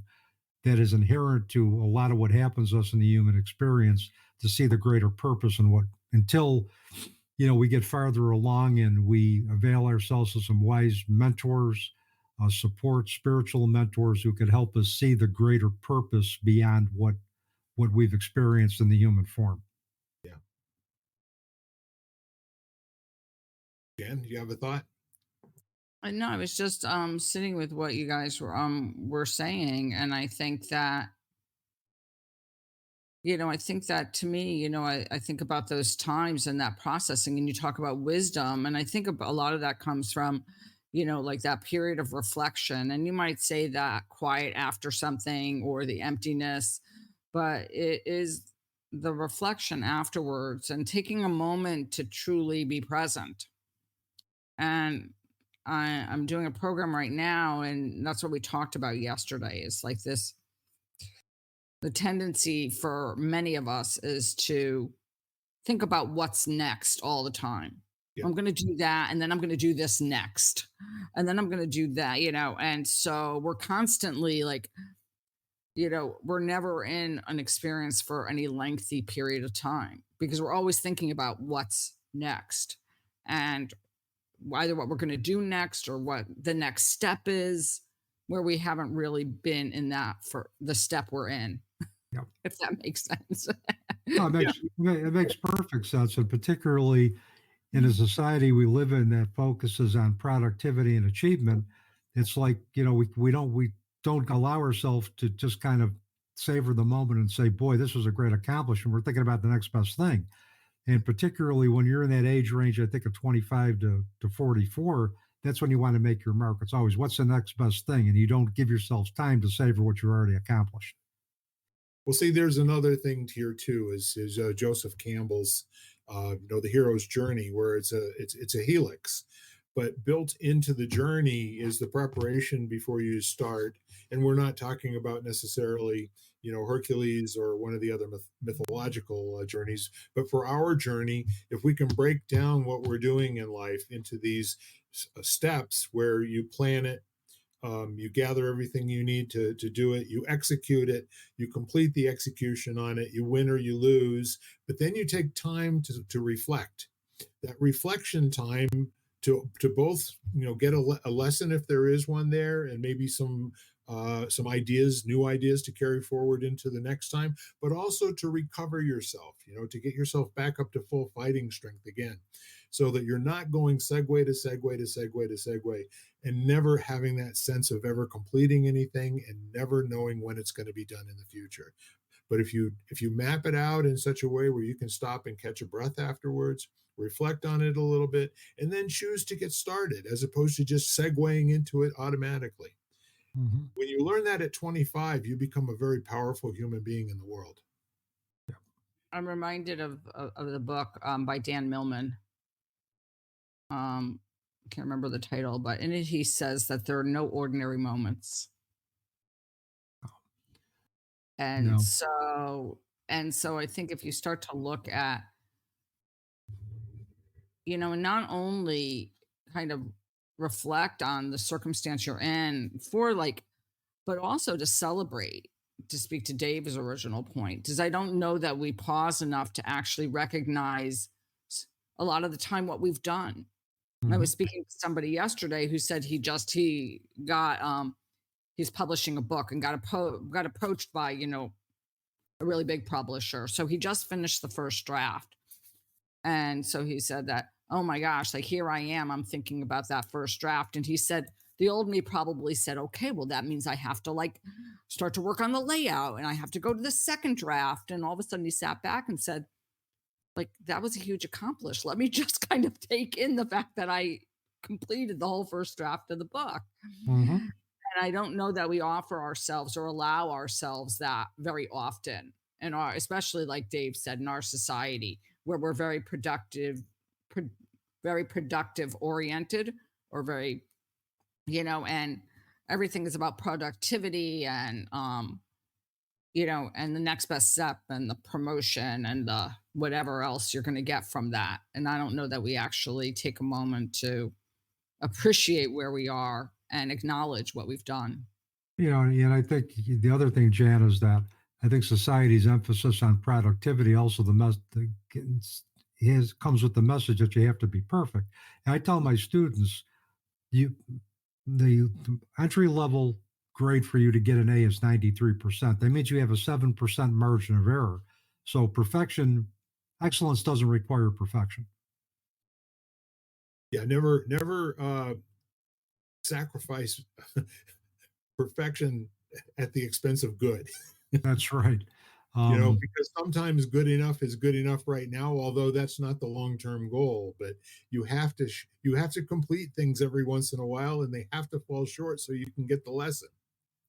that is inherent to a lot of what happens to us in the human experience to see the greater purpose and what until we get farther along and we avail ourselves of some wise mentors, support spiritual mentors who could help us see the greater purpose beyond what we've experienced in the human form. yeah. Jan, you have a thought? I know I was just sitting with what you guys were saying, and I think that to me, I think about those times and that processing, and you talk about wisdom, and I think a lot of that comes from, like that period of reflection. And you might say that quiet after something or the emptiness, but it is the reflection afterwards and taking a moment to truly be present. And I'm doing a program right now, and that's what we talked about yesterday. It's like this the tendency for many of us is to think about what's next all the time. Yeah. I'm going to do that. And then I'm going to do this next. And then I'm going to do that, And so we're constantly like, we're never in an experience for any lengthy period of time because we're always thinking about what's next and either what we're going to do next or what the next step is, where we haven't really been in that for the step we're in, Yeah. if that makes sense. No, Yeah. it makes perfect sense, and particularly in a society we live in that focuses on productivity and achievement. It's like, we don't allow ourselves to just kind of savor the moment and say, boy, this was a great accomplishment. We're thinking about the next best thing. And particularly when you're in that age range, I think of 25 to 44, that's when you want to make your mark. It's always what's the next best thing, and you don't give yourselves time to savor what you already accomplished. Well, see, there's another thing here too. Is Joseph Campbell's, the hero's journey, where it's a helix, but built into the journey is the preparation before you start. And we're not talking about necessarily, Hercules or one of the other mythological journeys, but for our journey, if we can break down what we're doing in life into these steps where you plan it, you gather everything you need to do it, you execute it, you complete the execution on it, you win or you lose, but then you take time to reflect. That reflection time to both get a lesson if there is one there, and maybe some ideas, new ideas to carry forward into the next time, but also to recover yourself, to get yourself back up to full fighting strength again, so that you're not going segue to segue to segue to segue and never having that sense of ever completing anything and never knowing when it's going to be done in the future. But if you map it out in such a way where you can stop and catch a breath afterwards, reflect on it a little bit, and then choose to get started as opposed to just segueing into it automatically. Mhm. When you learn that at 25, you become a very powerful human being in the world. I'm reminded of the book by Dan Millman. I can't remember the title, but in it he says that there are no ordinary moments. And No. so and so I think if you start to look at, not only kind of reflect on the circumstance you're in for like, but also to celebrate, to speak to Dave's original point, because I don't know that we pause enough to actually recognize a lot of the time what we've done. I was Mhm. speaking to somebody yesterday who said he got he's publishing a book and got approached by, a really big publisher. So he just finished the first draft. And so he said that, oh my gosh, like here I am, I'm thinking about that first draft. And he said, the old me probably said, okay, well, that means I have to like start to work on the layout and I have to go to the second draft. And all of a sudden he sat back and said, like, that was a huge accomplishment. Let me just kind of take in the fact that I completed the whole first draft of the book. Mhm. And I don't know that we offer ourselves or allow ourselves that very often. And especially like Dave said, in our society where we're pro- very productive oriented, or very, and everything is about productivity and, and the next best step and the promotion and the whatever else you're going to get from that. And I don't know that we actually take a moment to appreciate where we are and acknowledge what we've done. And I think the other thing, Jan, is that I think society's emphasis on productivity also comes with the message that you have to be perfect. And I tell my students, you the entry level grade for you to get an A is 93%. That means you have a 7% margin of error. So excellence doesn't require perfection. Yeah, never sacrifice perfection at the expense of good. That's right. Um, Because sometimes good enough is good enough right now, although that's not the long-term goal. But you have to complete things every once in a while, and they have to fall short so you can get the lesson.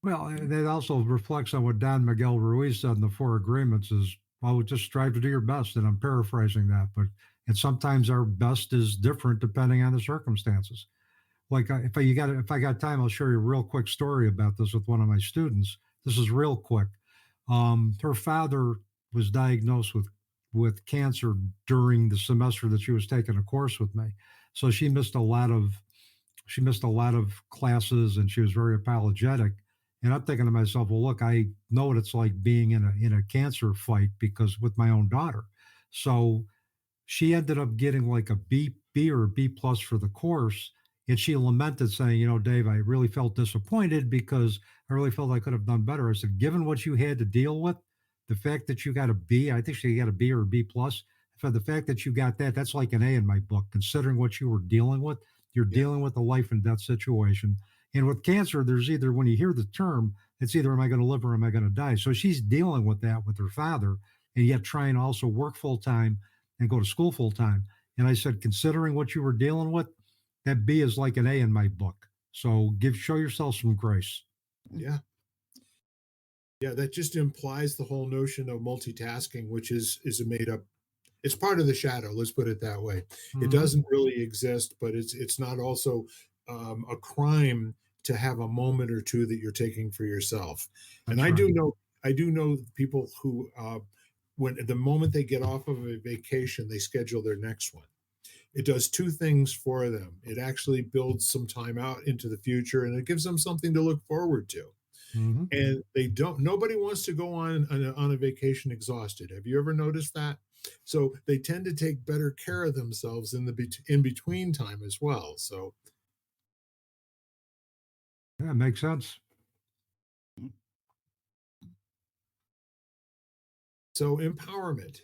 well, and that also reflects on what Don Miguel Ruiz said in the Four Agreements is, well, just strive to do your best. And I'm paraphrasing that, but and sometimes our best is different depending on the circumstances. Like if I got time, I'll share you a real quick story about this with one of my students. This is real quick. Her father was diagnosed with cancer during the semester that she was taking a course with me. So she missed a lot of classes, and she was very apologetic. And I'm thinking to myself, well, look, I know what it's like being in a cancer fight because with my own daughter. So she ended up getting like a B or a B plus for the course. And she lamented saying, Dave, I really felt disappointed because I really felt I could have done better. I said, given what you had to deal with, the fact that you got a B, I think she got a B or a B plus. For the fact that you got that, that's like an A in my book, considering what you were dealing with. You're Yeah. dealing with a life and death situation. And with cancer, there's either, when you hear the term, it's either am I going to live or am I going to die? So she's dealing with that with her father, and yet trying to also work full time and go to school full time. And I said, considering what you were dealing with, that B is like an A in my book. So show yourself some grace. Yeah. Yeah, that just implies the whole notion of multitasking, which is a made up. It's part of the shadow. Let's put it that way. It Mhm. doesn't really exist, but it's not also a crime to have a moment or two that you're taking for yourself. And That's right. I do know people who when the moment they get off of a vacation, they schedule their next one. It does two things for them. It actually builds some time out into the future, and it gives them something to look forward to. Mhm. And nobody wants to go on a vacation exhausted. Have you ever noticed that? So they tend to take better care of themselves in the in between time as well. Yeah, makes sense. So empowerment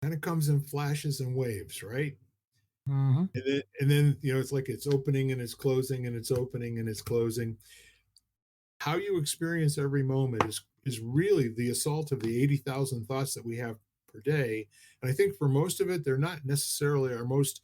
kind of comes in flashes and waves, right? Mhm. And then it's like it's opening and it's closing and it's opening and it's closing. How you experience every moment is really the assault of the 80,000 thoughts that we have per day. And I think for most of it, they're not necessarily our most,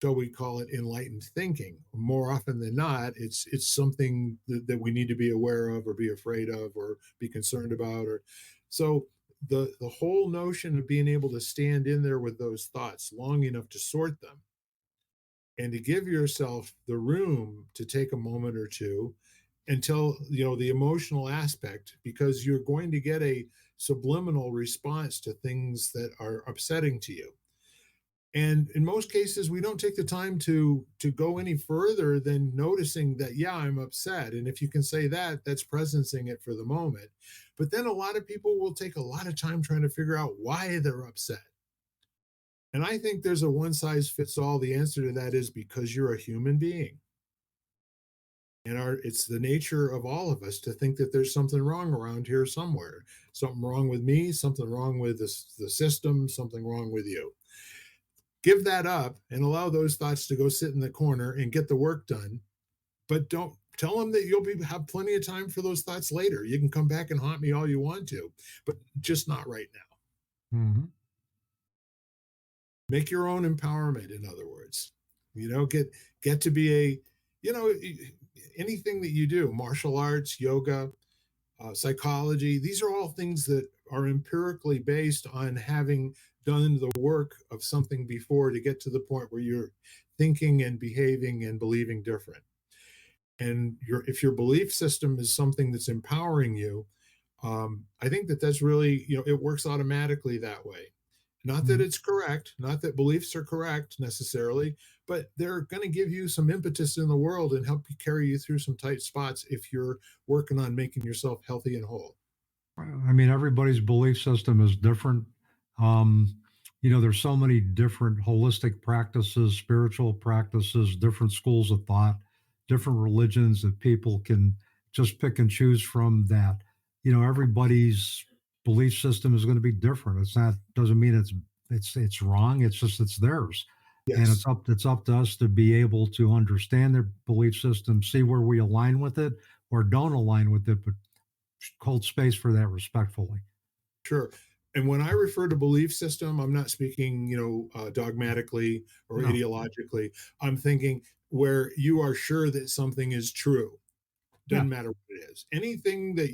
shall we call it, enlightened thinking. More often than not, it's something that we need to be aware of or be afraid of or be concerned about. Or so the whole notion of being able to stand in there with those thoughts long enough to sort them and to give yourself the room to take a moment or two until the emotional aspect, because you're going to get a subliminal response to things that are upsetting to you. And in most cases we don't take the time to go any further than noticing that, yeah, I'm upset. And if you can say that, that's presencing it for the moment. But then a lot of people will take a lot of time trying to figure out why they're upset. And I think there's a one size fits all. The answer to that is because you're a human being. And it's the nature of all of us to think that there's something wrong around here somewhere. Something wrong with me, something wrong with the system, something wrong with you. Give that up and allow those thoughts to go sit in the corner and get the work done. But don't tell them that have plenty of time for those thoughts later. You can come back and haunt me all you want to, but just not right now. Mhm. Make your own empowerment, in other words. Get to be you know anything that you do, martial arts, yoga, psychology, these are all things that are empirically based on having done the work of something before to get to the point where you're thinking and behaving and believing different. And if your belief system is something that's empowering you, I think that's really, it works automatically that way. Not that Mhm. it's correct, not that beliefs are correct necessarily, but they're going to give you some impetus in the world and help you carry you through some tight spots if you're working on making yourself healthy and whole. I mean, everybody's belief system is different. Um, there's so many different holistic practices, spiritual practices, different schools of thought, different religions that people can just pick and choose from. That everybody's belief system is going to be different. It's not doesn't mean it's wrong. It's just it's theirs, and Yes, it's up to us to be able to understand their belief system, see where we align with it or don't align with it, but hold space for that respectfully. sure. And when I refer to belief system, I'm not speaking, dogmatically or No. ideologically. I'm thinking where you are sure that something is true. Yeah. Doesn't matter what it is. Anything that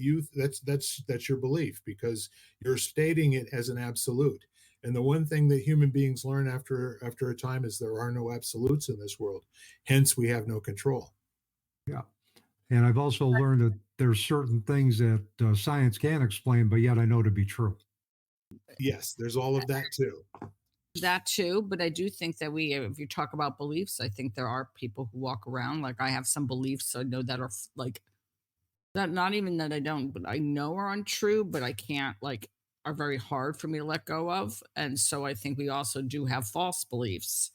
that's your belief because you're stating it as an absolute. And the one thing that human beings learn after a time is there are no absolutes in this world. Hence, we have no control. Yeah. And I've also learned that there's certain things that science can't explain, but yet I know to be true. Yes, there's all of that too. That too, but I do think that if you talk about beliefs, I think there are people who walk around like I have some beliefs I know that are like that, not even that I don't, but I know are untrue, but I can't like are very hard for me to let go of. And so I think we also do have false beliefs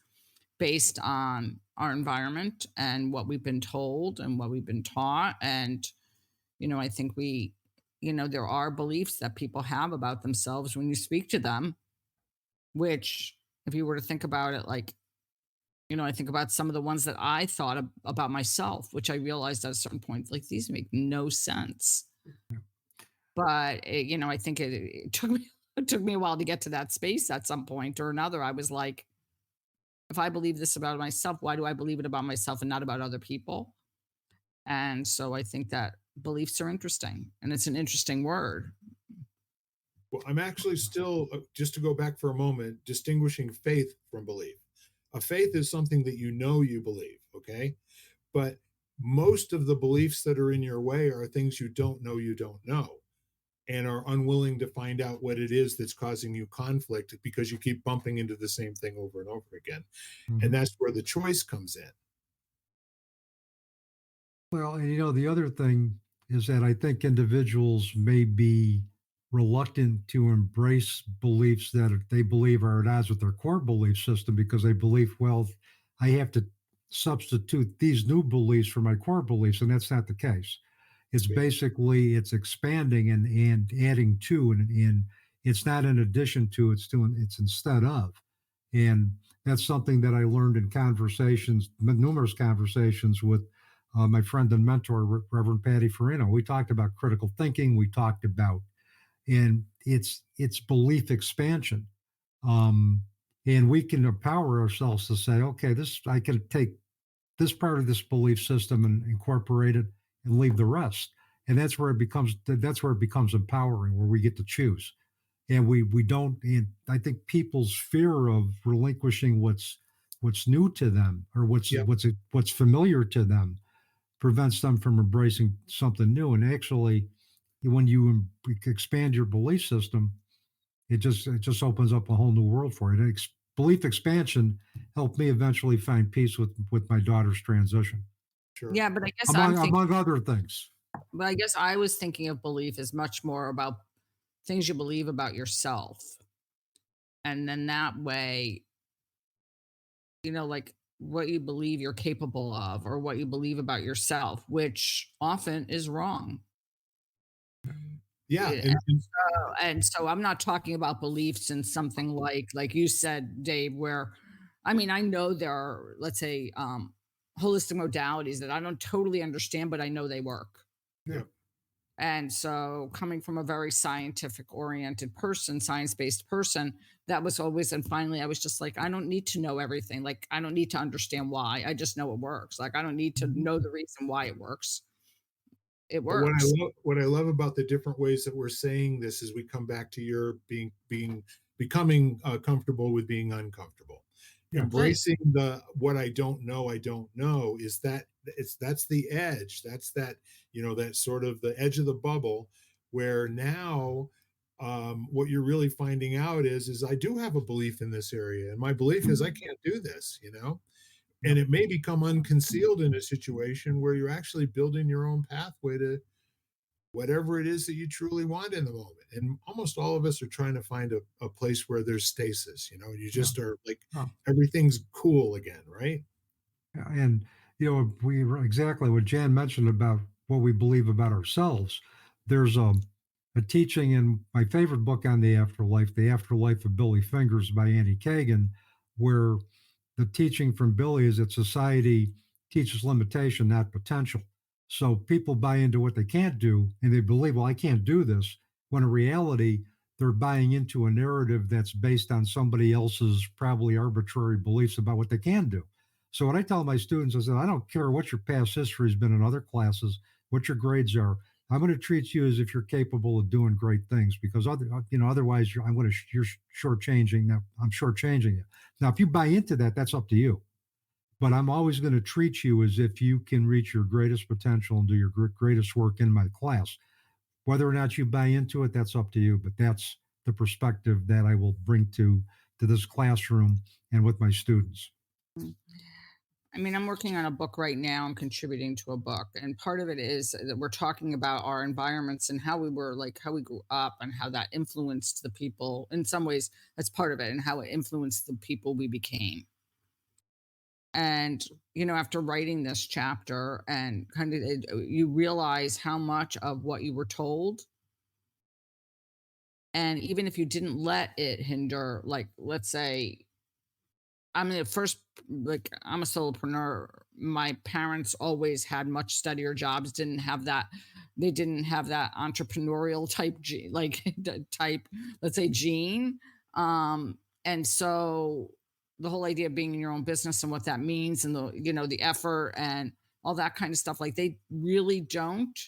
based on our environment and what we've been told and what we've been taught. And, I think there are beliefs that people have about themselves when you speak to them, which, if you were to think about it, like, I think about some of the ones that I thought about myself, which I realized at a certain point, like, these make no sense. But, I think it took me it took me a while to get to that space at some point or another. I was like, if I believe this about myself, why do I believe it about myself and not about other people? And so I think that beliefs are interesting, and it's an interesting word. Well, I'm actually still, just to go back for a moment, distinguishing faith from belief. A faith is something that you know you believe, okay? But most of the beliefs that are in your way are things you don't know, and are unwilling to find out what it is that's causing you conflict because you keep bumping into the same thing over and over again. And Mhm. that's where the choice comes in. Well, and the other thing is that I think individuals may be reluctant to embrace beliefs that they believe are at odds with their core belief system because they believe, well, I have to substitute these new beliefs for my core beliefs, and that's not the case. It's Yeah, basically it's expanding and adding to, and it's not in addition to, it's instead of. And that's something that I learned in conversations, numerous conversations with my friend and mentor, Reverend Patty Farino. We talked about critical thinking. We talked about, and it's belief expansion. Um, and we can empower ourselves to say, okay, this I can take this part of this belief system and incorporate it and leave the rest. And that's where it becomes empowering, where we get to choose. And we don't. And I think people's fear of relinquishing what's new to them, or yeah, what's familiar to them, prevents them from embracing something new. And actually, when you expand your belief system, it just opens up a whole new world for you. Belief expansion helped me eventually find peace with my daughter's transition, sure. Yeah, but I guess I'm thinking, among other things. but I guess I was thinking of belief as much more about things you believe about yourself. And then that way, like what you believe you're capable of or what you believe about yourself, which often is wrong. Yeah, Yeah, and and so I'm not talking about beliefs in something like you said, Dave, where I mean, I know there are, let's say, holistic modalities that I don't totally understand, but I know they work. yeah, And so, coming from a very scientific oriented person, science based person, that was always, and finally, I was just like, I don't need to know everything. Like, I don't need to understand why. I just know it works. Like, I don't need to know the reason why it works. It but works. what I love about the different ways that we're saying this is we come back to your becoming comfortable with being uncomfortable. Yes. Right. Embracing the what I don't know is that that's the edge. That's that, that sort of the edge of the bubble where now what you're really finding out is I do have a belief in this area, and my belief is I can't do this. And Yep. it may become unconcealed in a situation where you're actually building your own pathway to whatever it is that you truly want in the moment. And almost all of us are trying to find a place where there's stasis, you Yeah. just are like Oh, everything's cool again, right? yeah. And we exactly what Jan mentioned about what we believe about ourselves. There's a teaching in my favorite book on The Afterlife of Billy Fingers by Annie Kagan, where the teaching from Billy is that society teaches limitation, not potential. So people buy into what they can't do and they believe, well, I can't do this, when in reality, they're buying into a narrative that's based on somebody else's probably arbitrary beliefs about what they can do. So what I tell my students is that I don't care what your past history has been in other classes, what your grades are. I'm going to treat you as if you're capable of doing great things, because otherwise you're shortchanging. I'm shortchanging you. Now, if you buy into that, that's up to you. But I'm always going to treat you as if you can reach your greatest potential and do your greatest work in my class. Whether or not you buy into it, that's up to you. But the perspective that I will bring to this classroom and with my students. I mean, I'm working on a book right now. I'm contributing to a book. And part of it is that we're talking about our environments and how we were like, how we grew up and how that influenced the people. In some ways, that's part of it, and how it influenced the people we became. And, after writing this chapter and kind of, you realize how much of what you were told, and even if you didn't let it hinder, like, let's say, I'm the first, like, I'm a solopreneur. My parents always had much steadier jobs, didn't have that. They didn't have that entrepreneurial type, like, type, let's say, gene. And so the whole idea of being in your own business and what that means, and the effort and all that kind of stuff, like, they really don't,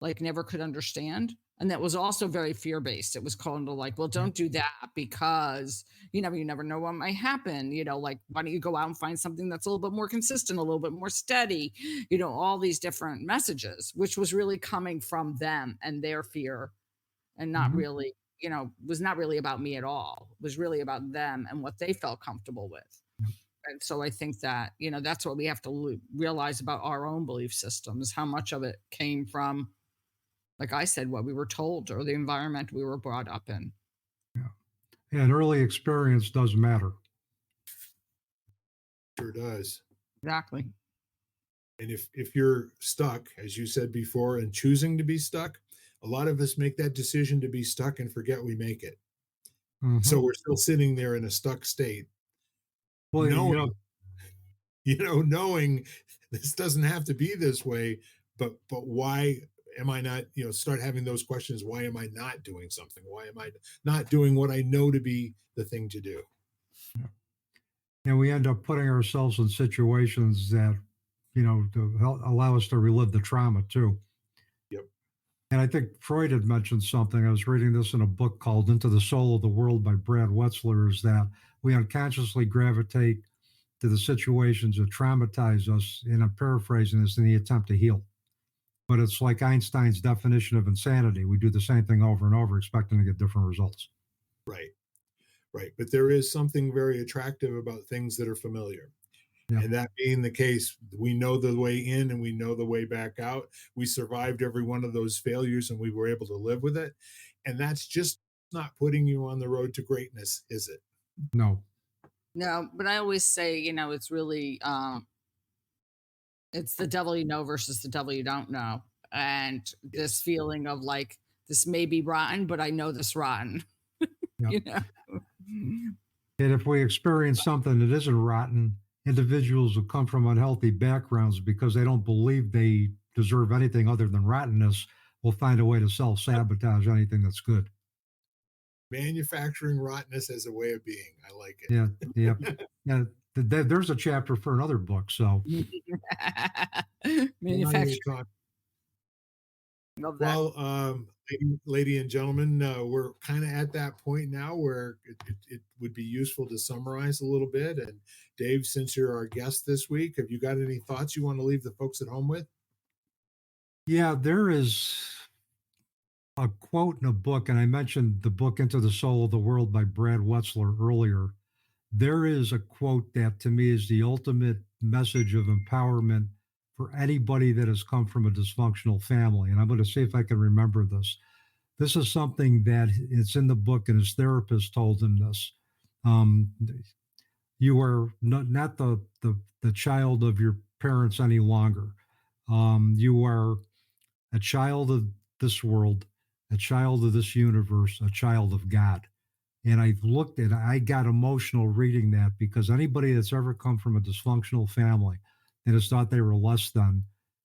like, never could understand. And that was also very fear based. It was called to, like, well, don't do that because you never know what might happen. Like, why don't you go out and find something that's a little bit more consistent, a little bit more steady, all these different messages, which was really coming from them and their fear, and not Mhm. really, was not really about me at all. It was really about them and what they felt comfortable with. And so I think that, that's what we have to realize about our own belief systems, how much of it came from, like I said, what we were told or the environment we were brought up in. Yeah. And early experience does matter. Sure does. Exactly. And if you're stuck, as you said before, and choosing to be stuck, a lot of us make that decision to be stuck and forget we make it. So Mhm. we're still sitting there in a stuck state, Well, knowing, knowing this doesn't have to be this way, but why am I not, start having those questions. Why am I not doing something? Why am I not doing what I know to be the thing to do? and we end up putting ourselves in situations that, to allow us to relive the trauma too. Yep. And I think Freud had mentioned something. I was reading this in a book called Into the Soul of the World by Brad Wetzler, is that we unconsciously gravitate to the situations that traumatize us, and I'm paraphrasing this, in the attempt to heal. But it's like Einstein's definition of insanity. We do the same thing over and over, expecting to get different results. Right. Right. But there is something very attractive about things that are familiar. Yeah. And that being the case, we know the way in and we know the way back out. We survived every one of those failures and we were able to live with it. And that's just not putting you on the road to greatness, is it? No. No, but I always say, it's really, it's the devil you know versus the devil you don't know. And this Yes. feeling of, like, this may be rotten, but I know this rotten, Yeah. you know? And if we experience something that isn't rotten, individuals who come from unhealthy backgrounds because they don't believe they deserve anything other than rottenness will find a way to self sabotage anything that's good. Manufacturing rottenness as a way of being. I like Yeah. Yeah. it. Yeah. There's a chapter for another book. So, We're not even Manufacturing talking. of that. Well, lady and gentlemen, we're kind of at that point now where it would be useful to summarize a little bit. And Dave, since you're our guest this week, have you got any thoughts you want to leave the folks at home with? yeah, there is a quote in a book, and I mentioned the book Into the Soul of the World by Brad Wetzler earlier. There is a quote that to me is the ultimate message of empowerment for anybody that has come from a dysfunctional family. And I'm going to see if I can remember this. This is something that it's in the book, and his therapist told him this. Um, you are not the child of your parents any longer. You are a child of this world, a child of this universe, a child of God. And I got emotional reading that, because anybody that's ever come from a dysfunctional family and has thought they were less than,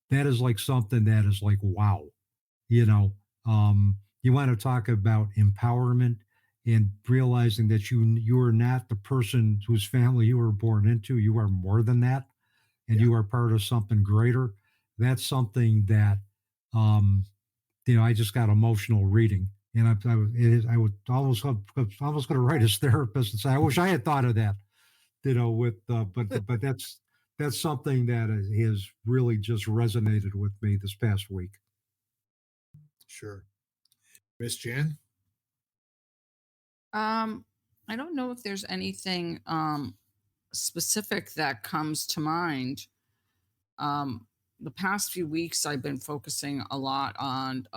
that is like something that is like, wow, you know, you want to talk about empowerment and realizing that you are not the person whose family you were born into. You are more than that, and Yeah, you are part of something greater. That's something that, um, I just got emotional reading, and I would almost going to write his therapist and say, I wish I had thought of that, but that's something that has really just resonated with me this past week. sure. Miss Jan? I don't know if there's anything specific that comes to mind. The past few weeks, I've been focusing a lot on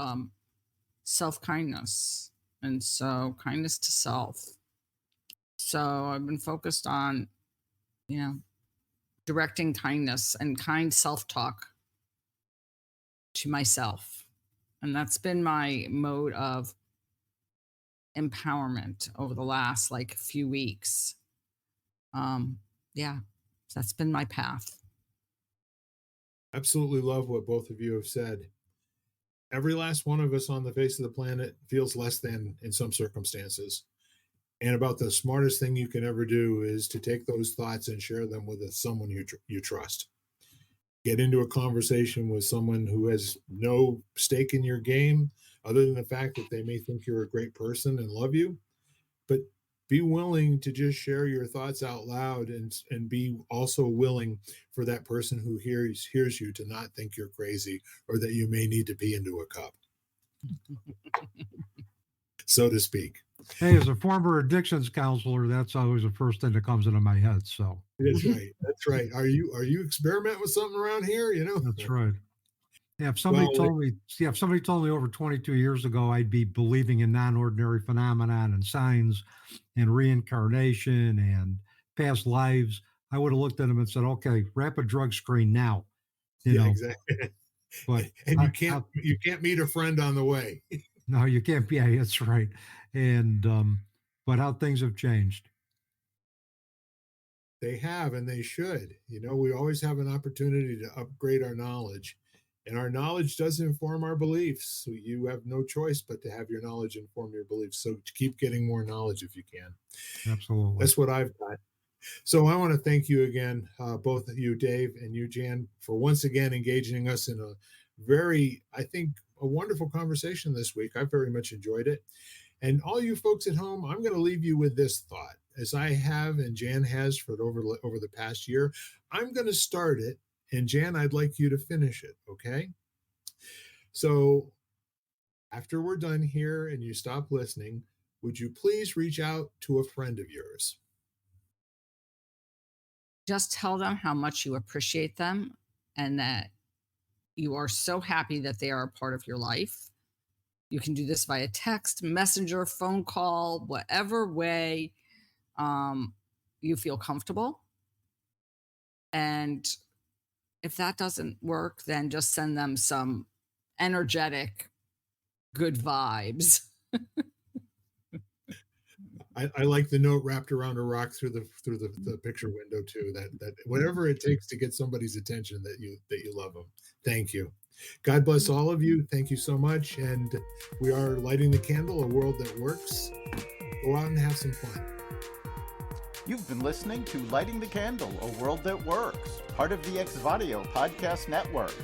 self kindness. And so, kindness to self. So, I've been focused on, you know, directing kindness and kind self talk to myself. And that's been my mode of empowerment over the last like few weeks. Um, yeah, that's been my path. Absolutely love what both of you have said. Every last one of us on the face of the planet feels less than in some circumstances. And about the smartest thing you can ever do is to take those thoughts and share them with someone you trust. Get into a conversation with someone who has no stake in your game other than the fact that they may think you're a great person and love you. But be willing to just share your thoughts out loud, and be also willing for that person who hears you to not think you're crazy or that you may need to pee into a cup, so to speak. Hey, as a former addictions counselor, that's always the first thing that comes into my head. So That's right. That's right. Are you experimenting with something around here? that's right. Yeah, Well, if somebody told me over 22 years ago I'd be believing in non-ordinary phenomenon and signs and reincarnation and past lives, I would have looked at them and said, "Okay, rapid drug screen now." You yeah, know, exactly. but And I, you can't meet a friend on the way. no, you can't be. Yeah, that's right. And but how things have changed. They have, and they should. We always have an opportunity to upgrade our knowledge, and our knowledge does inform our beliefs. So you have no choice but to have your knowledge inform your beliefs. So keep getting more knowledge if you can. Absolutely. That's what I've got. So I want to thank you again, both of you, Dave and you, Jan, for once again engaging us in a very, I think, a wonderful conversation this week. I very much enjoyed it. And all you folks at home, I'm going to leave you with this thought, as I have and Jan has for over the past year. I'm going to start it, and Jan, I'd like you to finish it, okay? So after we're done here and you stop listening, would you please reach out to a friend of yours? Just tell them how much you appreciate them and that you are so happy that they are a part of your life. You can do this via text, messenger, phone call, whatever way you feel comfortable. And if that doesn't work, then just send them some energetic, good vibes. I like the note wrapped around a rock through the picture window too. That whatever it takes to get somebody's attention that you love them. Thank you. God bless all of you. Thank you so much. And we are lighting the candle, a world that works. Go out and have some fun. You've been listening to Lighting the Candle, a world that works, part of the Xvadio podcast network.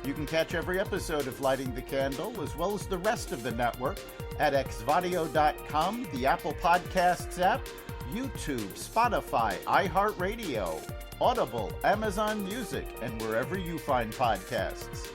You can catch every episode of Lighting the Candle, as well as the rest of the network, at xvadio.com, the Apple Podcasts app, YouTube, Spotify, iHeartRadio, Audible, Amazon Music, and wherever you find podcasts.